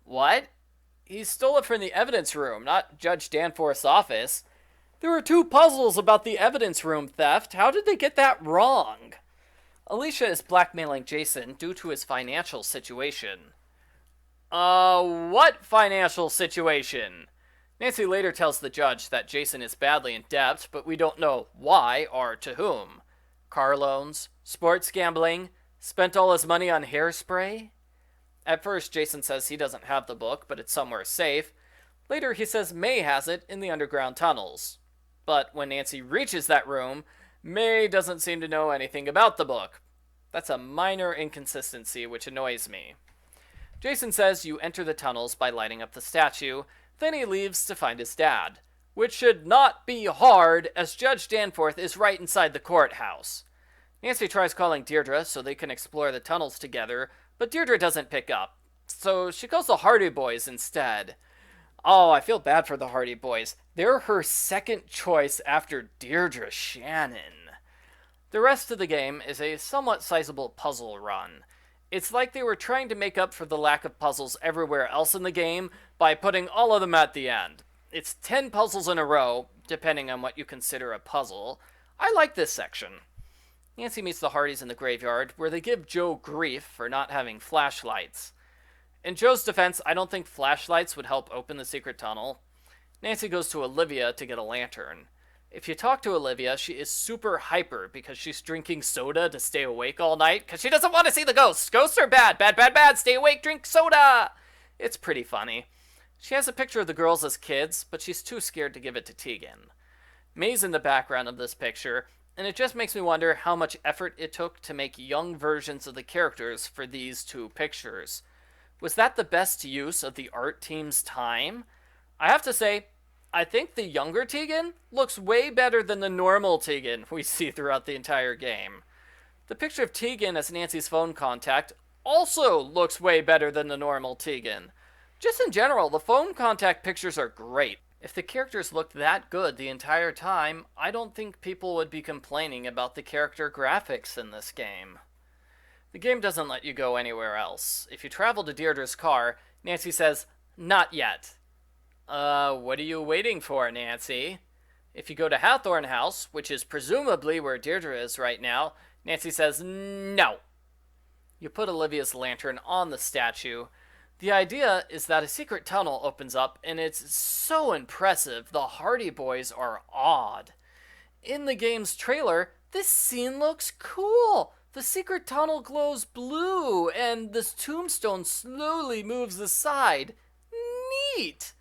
What? He stole it from the evidence room, not Judge Danforth's office. There were 2 puzzles about the evidence room theft. How did they get that wrong? Alicia is blackmailing Jason due to his financial situation. What financial situation? Nancy later tells the judge that Jason is badly in debt, but we don't know why or to whom. Car loans, sports gambling, spent all his money on hairspray? At first, Jason says he doesn't have the book, but it's somewhere safe. Later, he says May has it in the underground tunnels. But when Nancy reaches that room, May doesn't seem to know anything about the book. That's a minor inconsistency which annoys me. Jason says you enter the tunnels by lighting up the statue, then he leaves to find his dad. Which should not be hard, as Judge Danforth is right inside the courthouse. Nancy tries calling Deirdre so they can explore the tunnels together, but Deirdre doesn't pick up. So she calls the Hardy Boys instead. Oh, I feel bad for the Hardy Boys. They're her second choice after Deirdre Shannon. The rest of the game is a somewhat sizable puzzle run. It's like they were trying to make up for the lack of puzzles everywhere else in the game by putting all of them at the end. It's 10 puzzles in a row, depending on what you consider a puzzle. I like this section. Nancy meets the Hardys in the graveyard, where they give Joe grief for not having flashlights. In Joe's defense, I don't think flashlights would help open the secret tunnel. Nancy goes to Olivia to get a lantern. If you talk to Olivia, she is super hyper because she's drinking soda to stay awake all night because she doesn't want to see the ghosts. Ghosts are bad, bad, bad, bad. Stay awake, drink soda. It's pretty funny. She has a picture of the girls as kids, but she's too scared to give it to Tegan. May's in the background of this picture, and it just makes me wonder how much effort it took to make young versions of the characters for these 2 pictures. Was that the best use of the art team's time? I have to say, I think the younger Tegan looks way better than the normal Tegan we see throughout the entire game. The picture of Tegan as Nancy's phone contact also looks way better than the normal Tegan. Just in general, the phone contact pictures are great. If the characters looked that good the entire time, I don't think people would be complaining about the character graphics in this game. The game doesn't let you go anywhere else. If you travel to Deirdre's car, Nancy says, "Not yet." What are you waiting for, Nancy? If you go to Hathorne House, which is presumably where Deirdre is right now, Nancy says, "No." You put Olivia's lantern on the statue. The idea is that a secret tunnel opens up, and it's so impressive, the Hardy Boys are awed. In the game's trailer, this scene looks cool. The secret tunnel glows blue, and this tombstone slowly moves aside. Neat!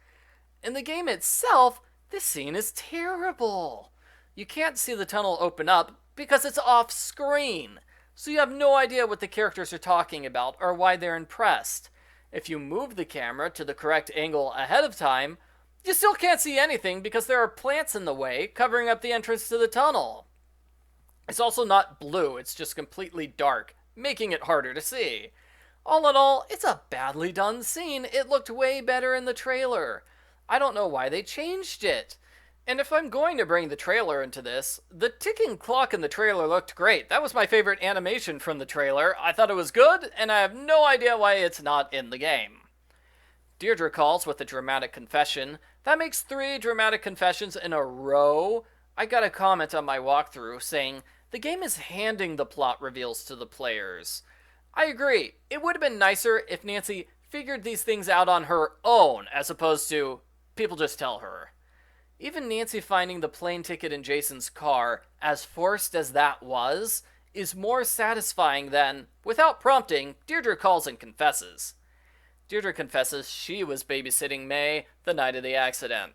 In the game itself, this scene is terrible. You can't see the tunnel open up because it's off screen, so you have no idea what the characters are talking about or why they're impressed. If you move the camera to the correct angle ahead of time, you still can't see anything because there are plants in the way covering up the entrance to the tunnel. It's also not blue, it's just completely dark, making it harder to see. All in all, it's a badly done scene. It looked way better in the trailer. I don't know why they changed it. And if I'm going to bring the trailer into this, the ticking clock in the trailer looked great. That was my favorite animation from the trailer. I thought it was good, and I have no idea why it's not in the game. Deirdre calls with a dramatic confession. That makes 3 dramatic confessions in a row. I got a comment on my walkthrough saying, the game is handing the plot reveals to the players. I agree. It would have been nicer if Nancy figured these things out on her own, as opposed to people just tell her. Even Nancy finding the plane ticket in Jason's car, as forced as that was, is more satisfying than, without prompting, Deirdre calls and confesses. Deirdre confesses she was babysitting May the night of the accident.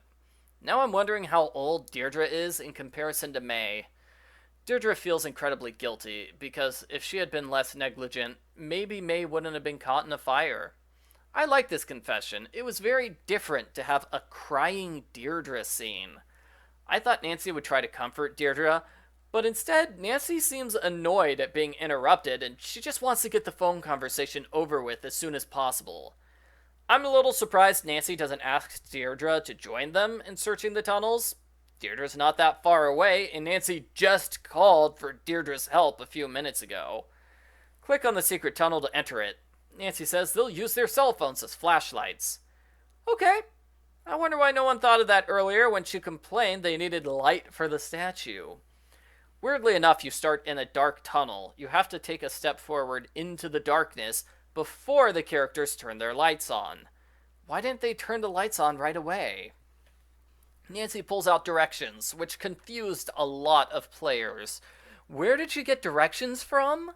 Now I'm wondering how old Deirdre is in comparison to May. Deirdre feels incredibly guilty, because if she had been less negligent, maybe May wouldn't have been caught in a fire. I like this confession. It was very different to have a crying Deirdre scene. I thought Nancy would try to comfort Deirdre, but instead, Nancy seems annoyed at being interrupted and she just wants to get the phone conversation over with as soon as possible. I'm a little surprised Nancy doesn't ask Deirdre to join them in searching the tunnels. Deirdre's not that far away, and Nancy just called for Deirdre's help a few minutes ago. Click on the secret tunnel to enter it. Nancy says they'll use their cell phones as flashlights. Okay. I wonder why no one thought of that earlier when she complained they needed light for the statue. Weirdly enough, you start in a dark tunnel. You have to take a step forward into the darkness before the characters turn their lights on. Why didn't they turn the lights on right away? Nancy pulls out directions, which confused a lot of players. Where did she get directions from?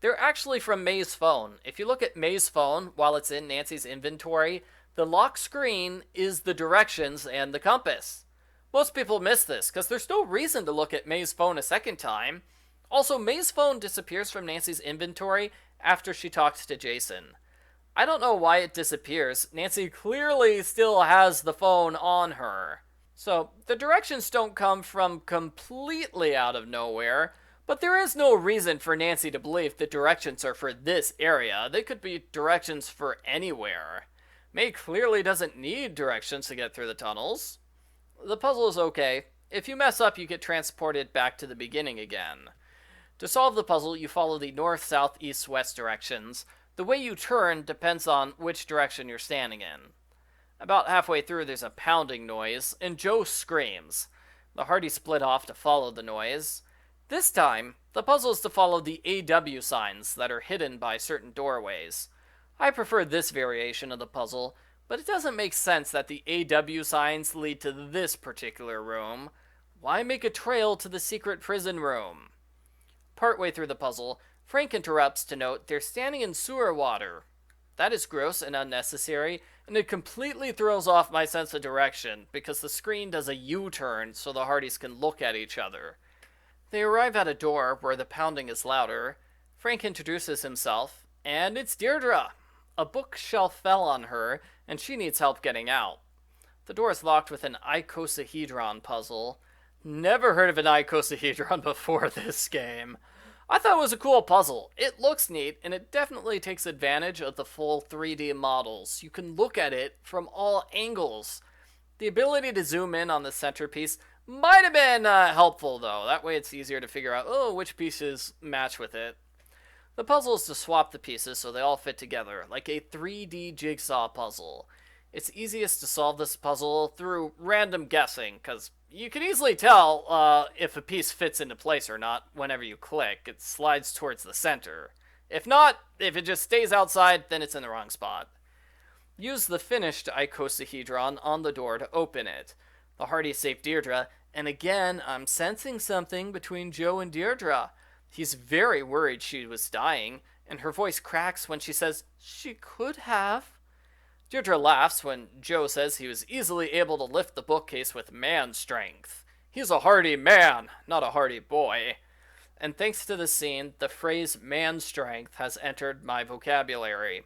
They're actually from May's phone. If you look at May's phone while it's in Nancy's inventory, the lock screen is the directions and the compass. Most people miss this because there's no reason to look at May's phone a second time. Also, May's phone disappears from Nancy's inventory after she talks to Jason. I don't know why it disappears. Nancy clearly still has the phone on her. So, the directions don't come from completely out of nowhere, but there is no reason for Nancy to believe the directions are for this area. They could be directions for anywhere. May clearly doesn't need directions to get through the tunnels. The puzzle is okay. If you mess up, you get transported back to the beginning again. To solve the puzzle, you follow the north, south, east, west directions. The way you turn depends on which direction you're standing in. About halfway through, there's a pounding noise, and Joe screams. The Hardys split off to follow the noise. This time, the puzzle is to follow the AW signs that are hidden by certain doorways. I prefer this variation of the puzzle, but it doesn't make sense that the AW signs lead to this particular room. Why make a trail to the secret prison room? Partway through the puzzle, Frank interrupts to note they're standing in sewer water. That is gross and unnecessary, and it completely throws off my sense of direction because the screen does a U-turn so the Hardys can look at each other. They arrive at a door where the pounding is louder. Frank introduces himself, and it's Deirdre. A bookshelf fell on her, and she needs help getting out. The door is locked with an Icosahedron puzzle. Never heard of an icosahedron before this game. I thought it was a cool puzzle. It looks neat, and it definitely takes advantage of the full 3D models. You can look at it from all angles. The ability to zoom in on the centerpiece might have been helpful, though. That way it's easier to figure out, which pieces match with it. The puzzle is to swap the pieces so they all fit together, like a 3D jigsaw puzzle. It's easiest to solve this puzzle through random guessing, because you can easily tell if a piece fits into place or not whenever you click. It slides towards the center. If not, if it just stays outside, then it's in the wrong spot. Use the finished icosahedron on the door to open it. The Hardys save Deirdre, and again, I'm sensing something between Joe and Deirdre. He's very worried she was dying, and her voice cracks when she says, "She could have." Deirdre laughs when Joe says he was easily able to lift the bookcase with man strength. He's a hardy man, not a hardy boy. And thanks to this scene, the phrase man strength has entered my vocabulary.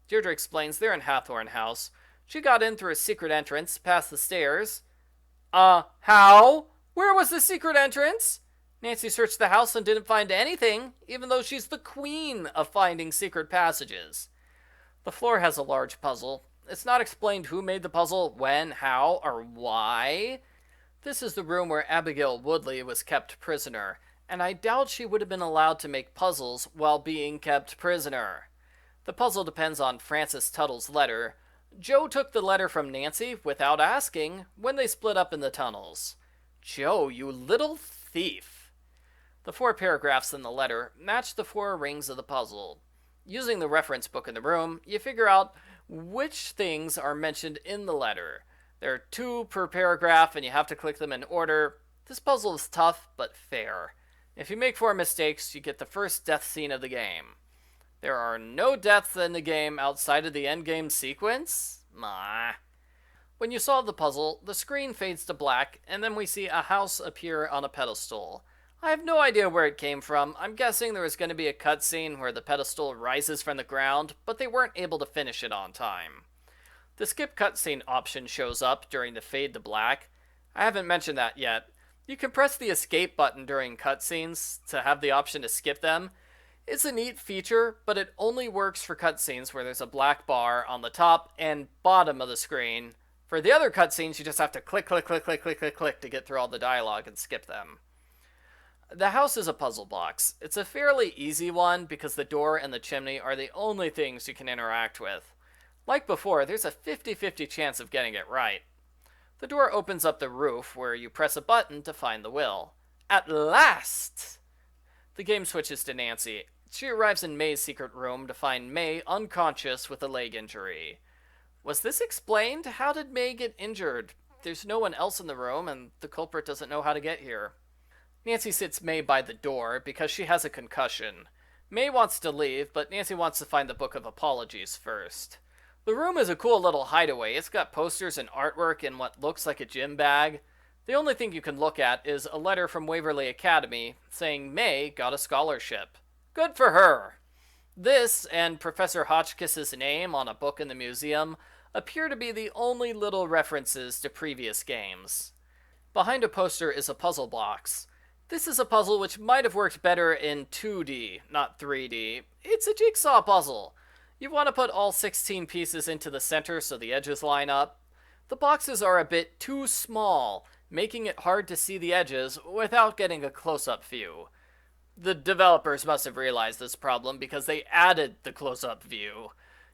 Deirdre explains they're in Hathorne House. She got in through a secret entrance, past the stairs. How? Where was the secret entrance? Nancy searched the house and didn't find anything, even though she's the queen of finding secret passages. The floor has a large puzzle. It's not explained who made the puzzle, when, how, or why. This is the room where Abigail Woodley was kept prisoner, and I doubt she would have been allowed to make puzzles while being kept prisoner. The puzzle depends on Francis Tuttle's letter. Joe took the letter from Nancy without asking when they split up in the tunnels. Joe, you little thief. The 4 paragraphs in the letter match the 4 rings of the puzzle. Using the reference book in the room, you figure out which things are mentioned in the letter. There are 2 per paragraph, and you have to click them in order. This puzzle is tough, but fair. If you make 4 mistakes, you get the first death scene of the game. There are no deaths in the game outside of the endgame sequence? When you solve the puzzle, the screen fades to black, and then we see a house appear on a pedestal. I have no idea where it came from. I'm guessing there was going to be a cutscene where the pedestal rises from the ground, but they weren't able to finish it on time. The skip cutscene option shows up during the fade to black. I haven't mentioned that yet. You can press the escape button during cutscenes to have the option to skip them. It's a neat feature, but it only works for cutscenes where there's a black bar on the top and bottom of the screen. For the other cutscenes, you just have to click, click, click, click, click, click, click to get through all the dialogue and skip them. The house is a puzzle box. It's a fairly easy one because the door and the chimney are the only things you can interact with. Like before, there's a 50-50 chance of getting it right. The door opens up the roof where you press a button to find the will. At last! The game switches to Nancy. She arrives in May's secret room to find May unconscious with a leg injury. Was this explained? How did May get injured? There's no one else in the room, and the culprit doesn't know how to get here. Nancy sits May by the door because she has a concussion. May wants to leave, but Nancy wants to find the Book of Apologies first. The room is a cool little hideaway. It's got posters and artwork in what looks like a gym bag. The only thing you can look at is a letter from Waverly Academy saying May got a scholarship. Good for her! This, and Professor Hotchkiss's name on a book in the museum, appear to be the only little references to previous games. Behind a poster is a puzzle box. This is a puzzle which might have worked better in 2D, not 3D. It's a jigsaw puzzle. You want to put all 16 pieces into the center so the edges line up. The boxes are a bit too small, making it hard to see the edges without getting a close-up view. The developers must have realized this problem because they added the close-up view.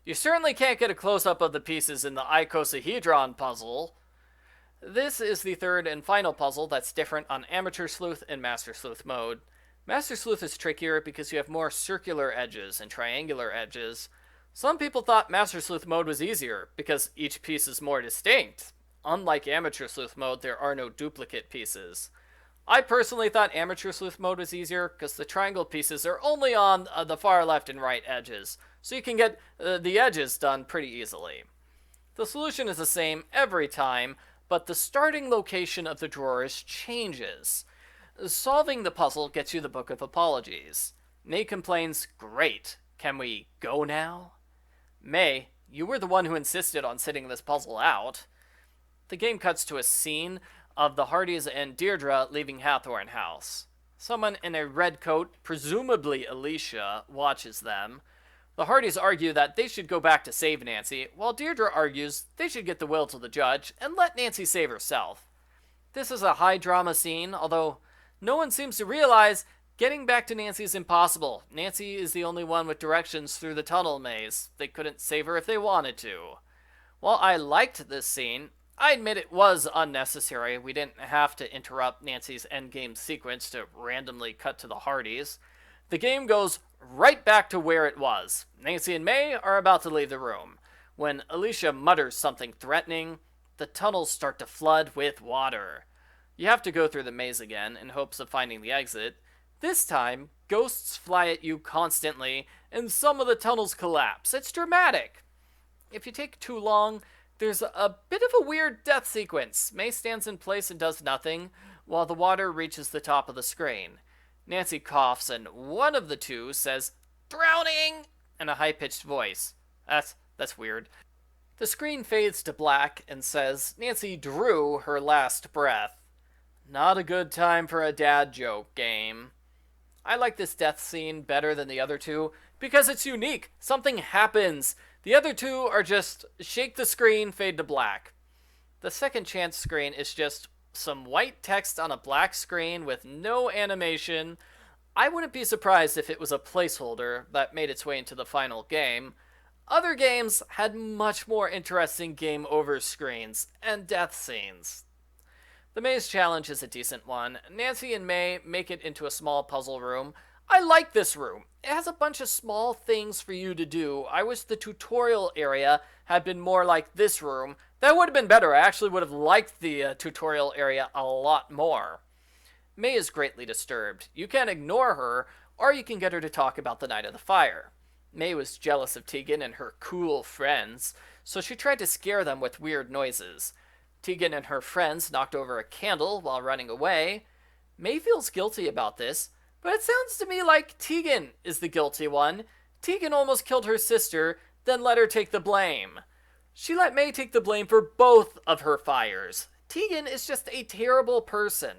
You certainly can't get a close-up of the pieces in the Icosahedron Puzzle. This is the third and final puzzle that's different on Amateur Sleuth and Master Sleuth mode. Master Sleuth is trickier because you have more circular edges and triangular edges. Some people thought Master Sleuth mode was easier because each piece is more distinct. Unlike Amateur Sleuth mode, there are no duplicate pieces. I personally thought Amateur Sleuth mode was easier because the triangle pieces are only on the far left and right edges, so you can get the edges done pretty easily. The solution is the same every time, but the starting location of the drawers changes. Solving the puzzle gets you the Book of Apologies. May complains, "Great, can we go now?" May, you were the one who insisted on sitting this puzzle out. The game cuts to a scene of the Hardys and Deirdre leaving Hathorne House. Someone in a red coat, presumably Alicia, watches them. The Hardys argue that they should go back to save Nancy, while Deirdre argues they should get the will to the judge and let Nancy save herself. This is a high-drama scene, although no one seems to realize getting back to Nancy is impossible. Nancy is the only one with directions through the tunnel maze. They couldn't save her if they wanted to. While I liked this scene, I admit it was unnecessary. We didn't have to interrupt Nancy's endgame sequence to randomly cut to the Hardys. The game goes right back to where it was. Nancy and May are about to leave the room. When Alicia mutters something threatening, the tunnels start to flood with water. You have to go through the maze again in hopes of finding the exit. This time, ghosts fly at you constantly, and some of the tunnels collapse. It's dramatic. If you take too long, there's a bit of a weird death sequence. May stands in place and does nothing, while the water reaches the top of the screen. Nancy coughs, and one of the two says, "Drowning!" in a high-pitched voice. That's weird. The screen fades to black and says Nancy drew her last breath. Not a good time for a dad joke game. I like this death scene better than the other two because it's unique. Something happens. The other two are just shake the screen, fade to black. The second chance screen is just some white text on a black screen with no animation. I wouldn't be surprised if it was a placeholder that made its way into the final game. Other games had much more interesting game over screens and death scenes. The maze challenge is a decent one. Nancy and May make it into a small puzzle room. I like this room. It has a bunch of small things for you to do. I wish the tutorial area had been more like this room. That would have been better. I actually would have liked the tutorial area a lot more. May is greatly disturbed. You can ignore her, or you can get her to talk about the night of the fire. May was jealous of Tegan and her cool friends, so she tried to scare them with weird noises. Tegan and her friends knocked over a candle while running away. May feels guilty about this, but it sounds to me like Tegan is the guilty one. Tegan almost killed her sister, then let her take the blame. She let May take the blame for both of her fires. Tegan is just a terrible person.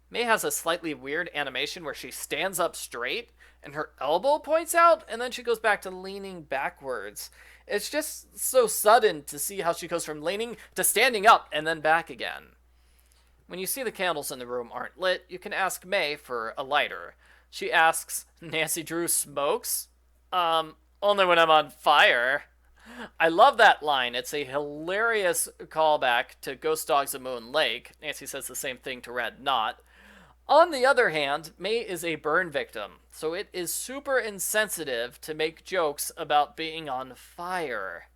May has a slightly weird animation where she stands up straight and her elbow points out, and then she goes back to leaning backwards. It's just so sudden to see how she goes from leaning to standing up and then back again. When you see the candles in the room aren't lit, you can ask May for a lighter. She asks, Nancy Drew smokes? Only when I'm on fire. I love that line. It's a hilarious callback to Ghost Dogs of Moon Lake. Nancy says the same thing to Red Knot. On the other hand, May is a burn victim, so it is super insensitive to make jokes about being on fire.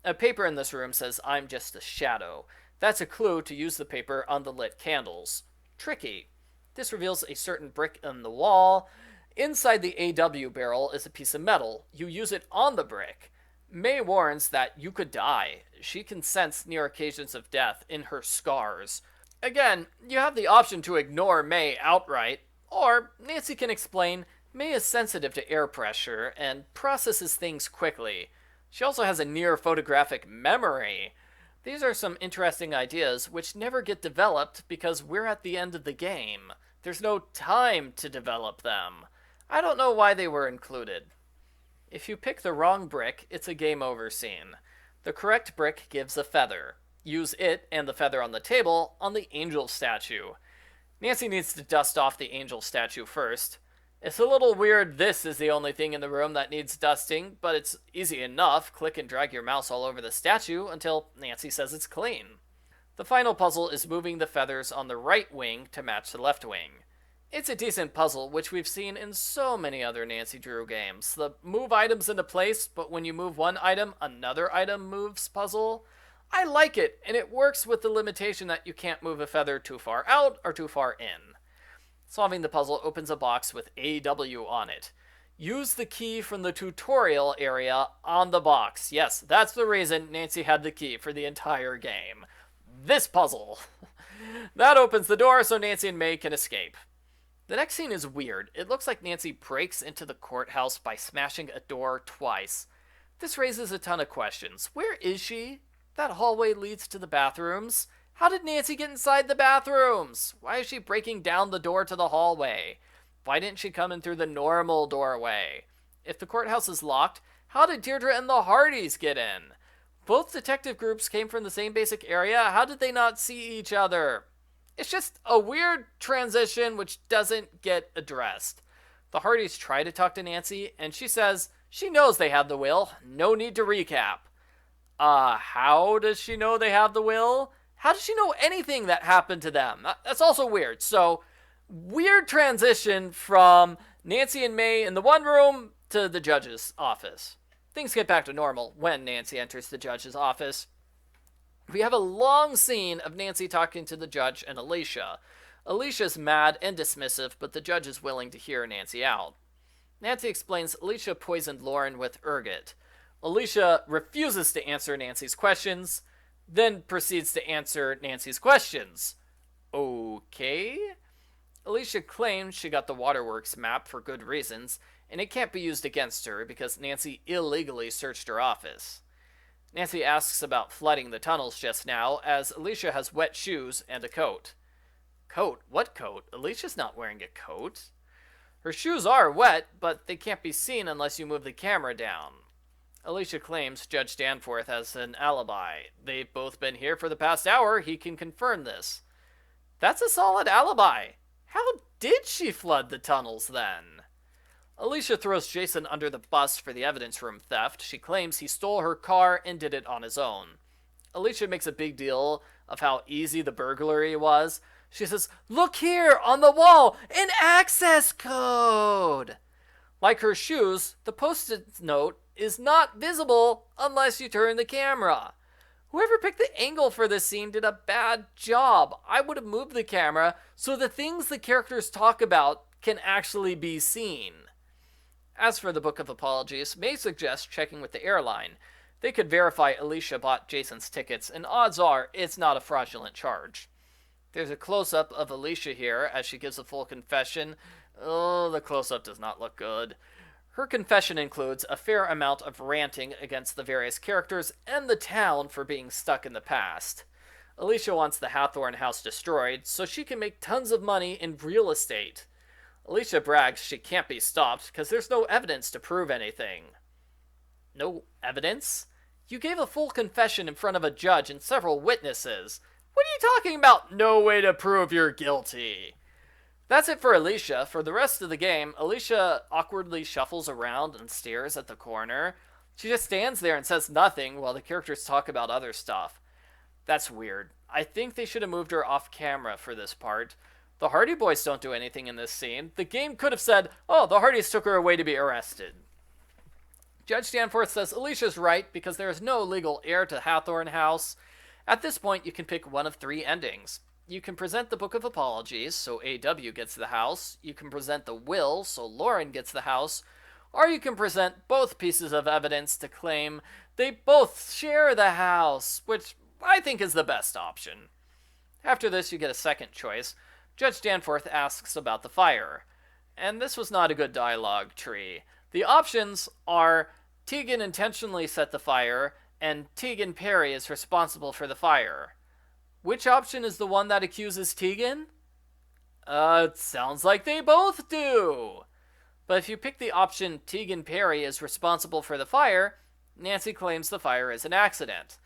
A paper in this room says, I'm just a shadow. That's a clue to use the paper on the lit candles. Tricky. This reveals a certain brick in the wall. Inside the AW barrel is a piece of metal. You use it on the brick. May warns that you could die. She can sense near occasions of death in her scars. Again, you have the option to ignore May outright, or Nancy can explain May is sensitive to air pressure and processes things quickly. She also has a near photographic memory. These are some interesting ideas which never get developed because we're at the end of the game. There's no time to develop them. I don't know why they were included. If you pick the wrong brick, it's a game over scene. The correct brick gives a feather. Use it and the feather on the table on the angel statue. Nancy needs to dust off the angel statue first. It's a little weird this is the only thing in the room that needs dusting, but it's easy enough. Click and drag your mouse all over the statue until Nancy says it's clean. The final puzzle is moving the feathers on the right wing to match the left wing. It's a decent puzzle, which we've seen in so many other Nancy Drew games. The move items into place, but when you move one item, another item moves puzzle. I like it, and it works with the limitation that you can't move a feather too far out or too far in. Solving the puzzle opens a box with AW on it. Use the key from the tutorial area on the box. Yes, that's the reason Nancy had the key for the entire game. This puzzle. That opens the door so Nancy and May can escape. The next scene is weird. It looks like Nancy breaks into the courthouse by smashing a door twice. This raises a ton of questions. Where is she? That hallway leads to the bathrooms. How did Nancy get inside the bathrooms? Why is she breaking down the door to the hallway? Why didn't she come in through the normal doorway? If the courthouse is locked, how did Deirdre and the Hardys get in? Both detective groups came from the same basic area. How did they not see each other? It's just a weird transition which doesn't get addressed. The Hardys try to talk to Nancy, and she says she knows they have the will. No need to recap. How does she know they have the will? How does she know anything that happened to them? That's also weird. So, weird transition from Nancy and May in the one room to the judge's office. Things get back to normal when Nancy enters the judge's office. We have a long scene of Nancy talking to the judge and Alicia. Alicia's mad and dismissive, but the judge is willing to hear Nancy out. Nancy explains Alicia poisoned Lauren with ergot. Alicia refuses to answer Nancy's questions, then proceeds to answer Nancy's questions. Okay? Alicia claims she got the waterworks map for good reasons, and it can't be used against her because Nancy illegally searched her office. Nancy asks about flooding the tunnels just now, as Alicia has wet shoes and a coat. Coat? What coat? Alicia's not wearing a coat. Her shoes are wet, but they can't be seen unless you move the camera down. Alicia claims Judge Danforth has an alibi. They've both been here for the past hour. He can confirm this. That's a solid alibi. How did she flood the tunnels then? Alicia throws Jason under the bus for the evidence room theft. She claims he stole her car and did it on his own. Alicia makes a big deal of how easy the burglary was. She says, "Look here on the wall, an access code!" Like her shoes, the post-it note is not visible unless you turn the camera. Whoever picked the angle for this scene did a bad job. I would have moved the camera so the things the characters talk about can actually be seen. As for the Book of Apologies, May suggests checking with the airline. They could verify Alicia bought Jason's tickets, and odds are it's not a fraudulent charge. There's a close-up of Alicia here as she gives a full confession. Oh, the close-up does not look good. Her confession includes a fair amount of ranting against the various characters and the town for being stuck in the past. Alicia wants the Hathorne House destroyed so she can make tons of money in real estate. Alicia brags she can't be stopped because there's no evidence to prove anything. No evidence? You gave a full confession in front of a judge and several witnesses. What are you talking about? No way to prove you're guilty. That's it for Alicia. For the rest of the game, Alicia awkwardly shuffles around and stares at the corner. She just stands there and says nothing while the characters talk about other stuff. That's weird. I think they should have moved her off camera for this part. The Hardy Boys don't do anything in this scene. The game could have said, oh, the Hardys took her away to be arrested. Judge Danforth says Alicia's right because there is no legal heir to Hathorne House. At this point, you can pick one of three endings. You can present the Book of Apologies, so AW gets the house. You can present the will, so Lauren gets the house. Or you can present both pieces of evidence to claim they both share the house, which I think is the best option. After this, you get a second choice. Judge Danforth asks about the fire. And this was not a good dialogue tree. The options are Tegan intentionally set the fire, and Tegan Perry is responsible for the fire. Which option is the one that accuses Tegan? It sounds like they both do. But if you pick the option Tegan Perry is responsible for the fire, Nancy claims the fire is an accident.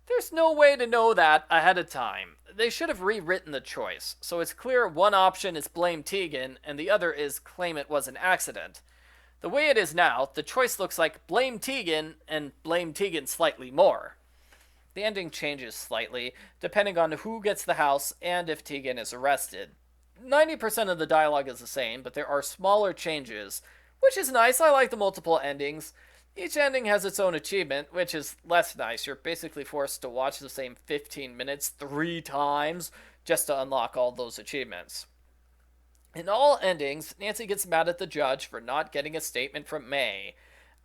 There's no way to know that ahead of time. They should have rewritten the choice, so it's clear one option is blame Tegan and the other is claim it was an accident. The way it is now, the choice looks like blame Tegan and blame Tegan slightly more. The ending changes slightly, depending on who gets the house and if Tegan is arrested. 90% of the dialogue is the same, but there are smaller changes, which is nice. I like the multiple endings. Each ending has its own achievement, which is less nice. You're basically forced to watch the same 15 minutes 3 times just to unlock all those achievements. In all endings, Nancy gets mad at the judge for not getting a statement from May.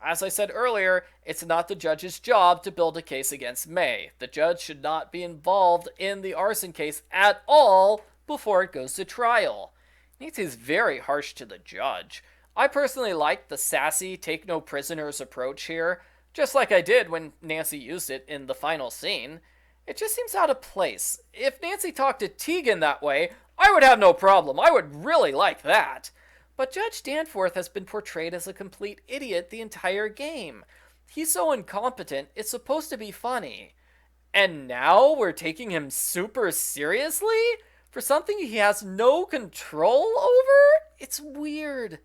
As I said earlier, it's not the judge's job to build a case against May. The judge should not be involved in the arson case at all before it goes to trial. Nancy's very harsh to the judge. I personally like the sassy, take no prisoners approach here, just like I did when Nancy used it in the final scene. It just seems out of place. If Nancy talked to Tegan that way, I would have no problem. I would really like that. But Judge Danforth has been portrayed as a complete idiot the entire game. He's so incompetent, it's supposed to be funny. And now we're taking him super seriously? For something he has no control over? It's weird.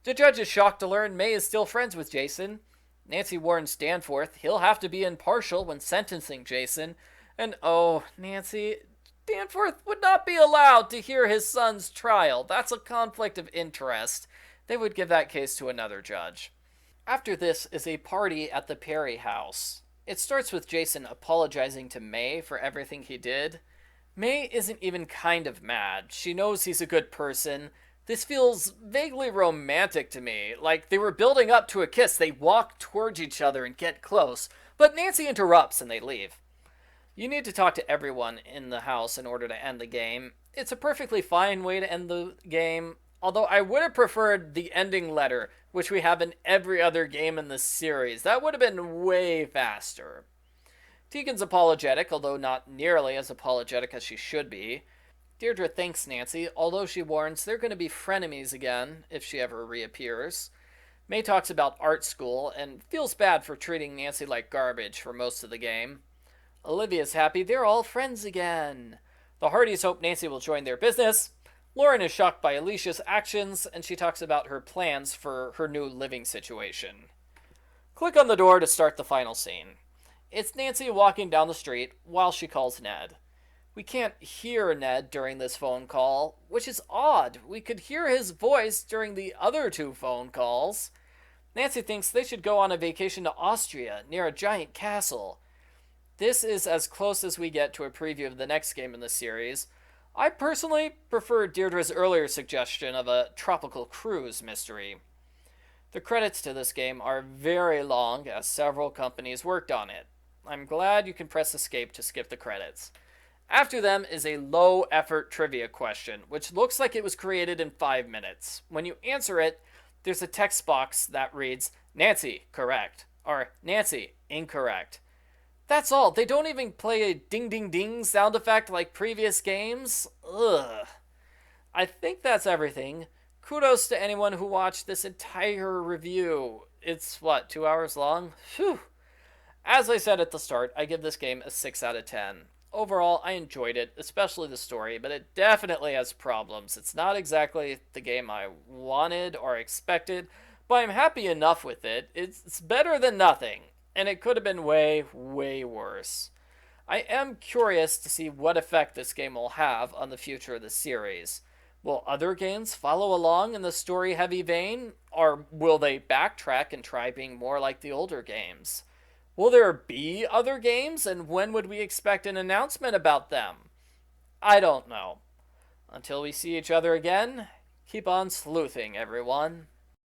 The judge is shocked to learn May is still friends with Jason. Nancy warns Danforth he'll have to be impartial when sentencing Jason. And oh, Nancy, Danforth would not be allowed to hear his son's trial. That's a conflict of interest. They would give that case to another judge. After this is a party at the Perry house. It starts with Jason apologizing to May for everything he did. May isn't even kind of mad. She knows he's a good person. This feels vaguely romantic to me, like they were building up to a kiss. They walk towards each other and get close, but Nancy interrupts and they leave. You need to talk to everyone in the house in order to end the game. It's a perfectly fine way to end the game, although I would have preferred the ending letter, which we have in every other game in this series. That would have been way faster. Tegan's apologetic, although not nearly as apologetic as she should be. Deirdre thanks Nancy, although she warns they're going to be frenemies again if she ever reappears. May talks about art school and feels bad for treating Nancy like garbage for most of the game. Olivia's happy they're all friends again. The Hardys hope Nancy will join their business. Lauren is shocked by Alicia's actions, and she talks about her plans for her new living situation. Click on the door to start the final scene. It's Nancy walking down the street while she calls Ned. We can't hear Ned during this phone call, which is odd. We could hear his voice during the other 2 phone calls. Nancy thinks they should go on a vacation to Austria, near a giant castle. This is as close as we get to a preview of the next game in the series. I personally prefer Deirdre's earlier suggestion of a tropical cruise mystery. The credits to this game are very long, as several companies worked on it. I'm glad you can press escape to skip the credits. After them is a low-effort trivia question, which looks like it was created in 5 minutes. When you answer it, there's a text box that reads, Nancy, correct, or Nancy, incorrect. That's all. They don't even play a ding ding ding sound effect like previous games. Ugh. I think that's everything. Kudos to anyone who watched this entire review. It's what, 2 hours long? Phew. As I said at the start, I give this game a 6 out of 10. Overall, I enjoyed it, especially the story, but it definitely has problems. It's not exactly the game I wanted or expected, but I'm happy enough with it. It's better than nothing, and it could have been way, way worse. I am curious to see what effect this game will have on the future of the series. Will other games follow along in the story heavy vein, or will they backtrack and try being more like the older games? Will there be other games, and when would we expect an announcement about them? I don't know. Until we see each other again, keep on sleuthing, everyone.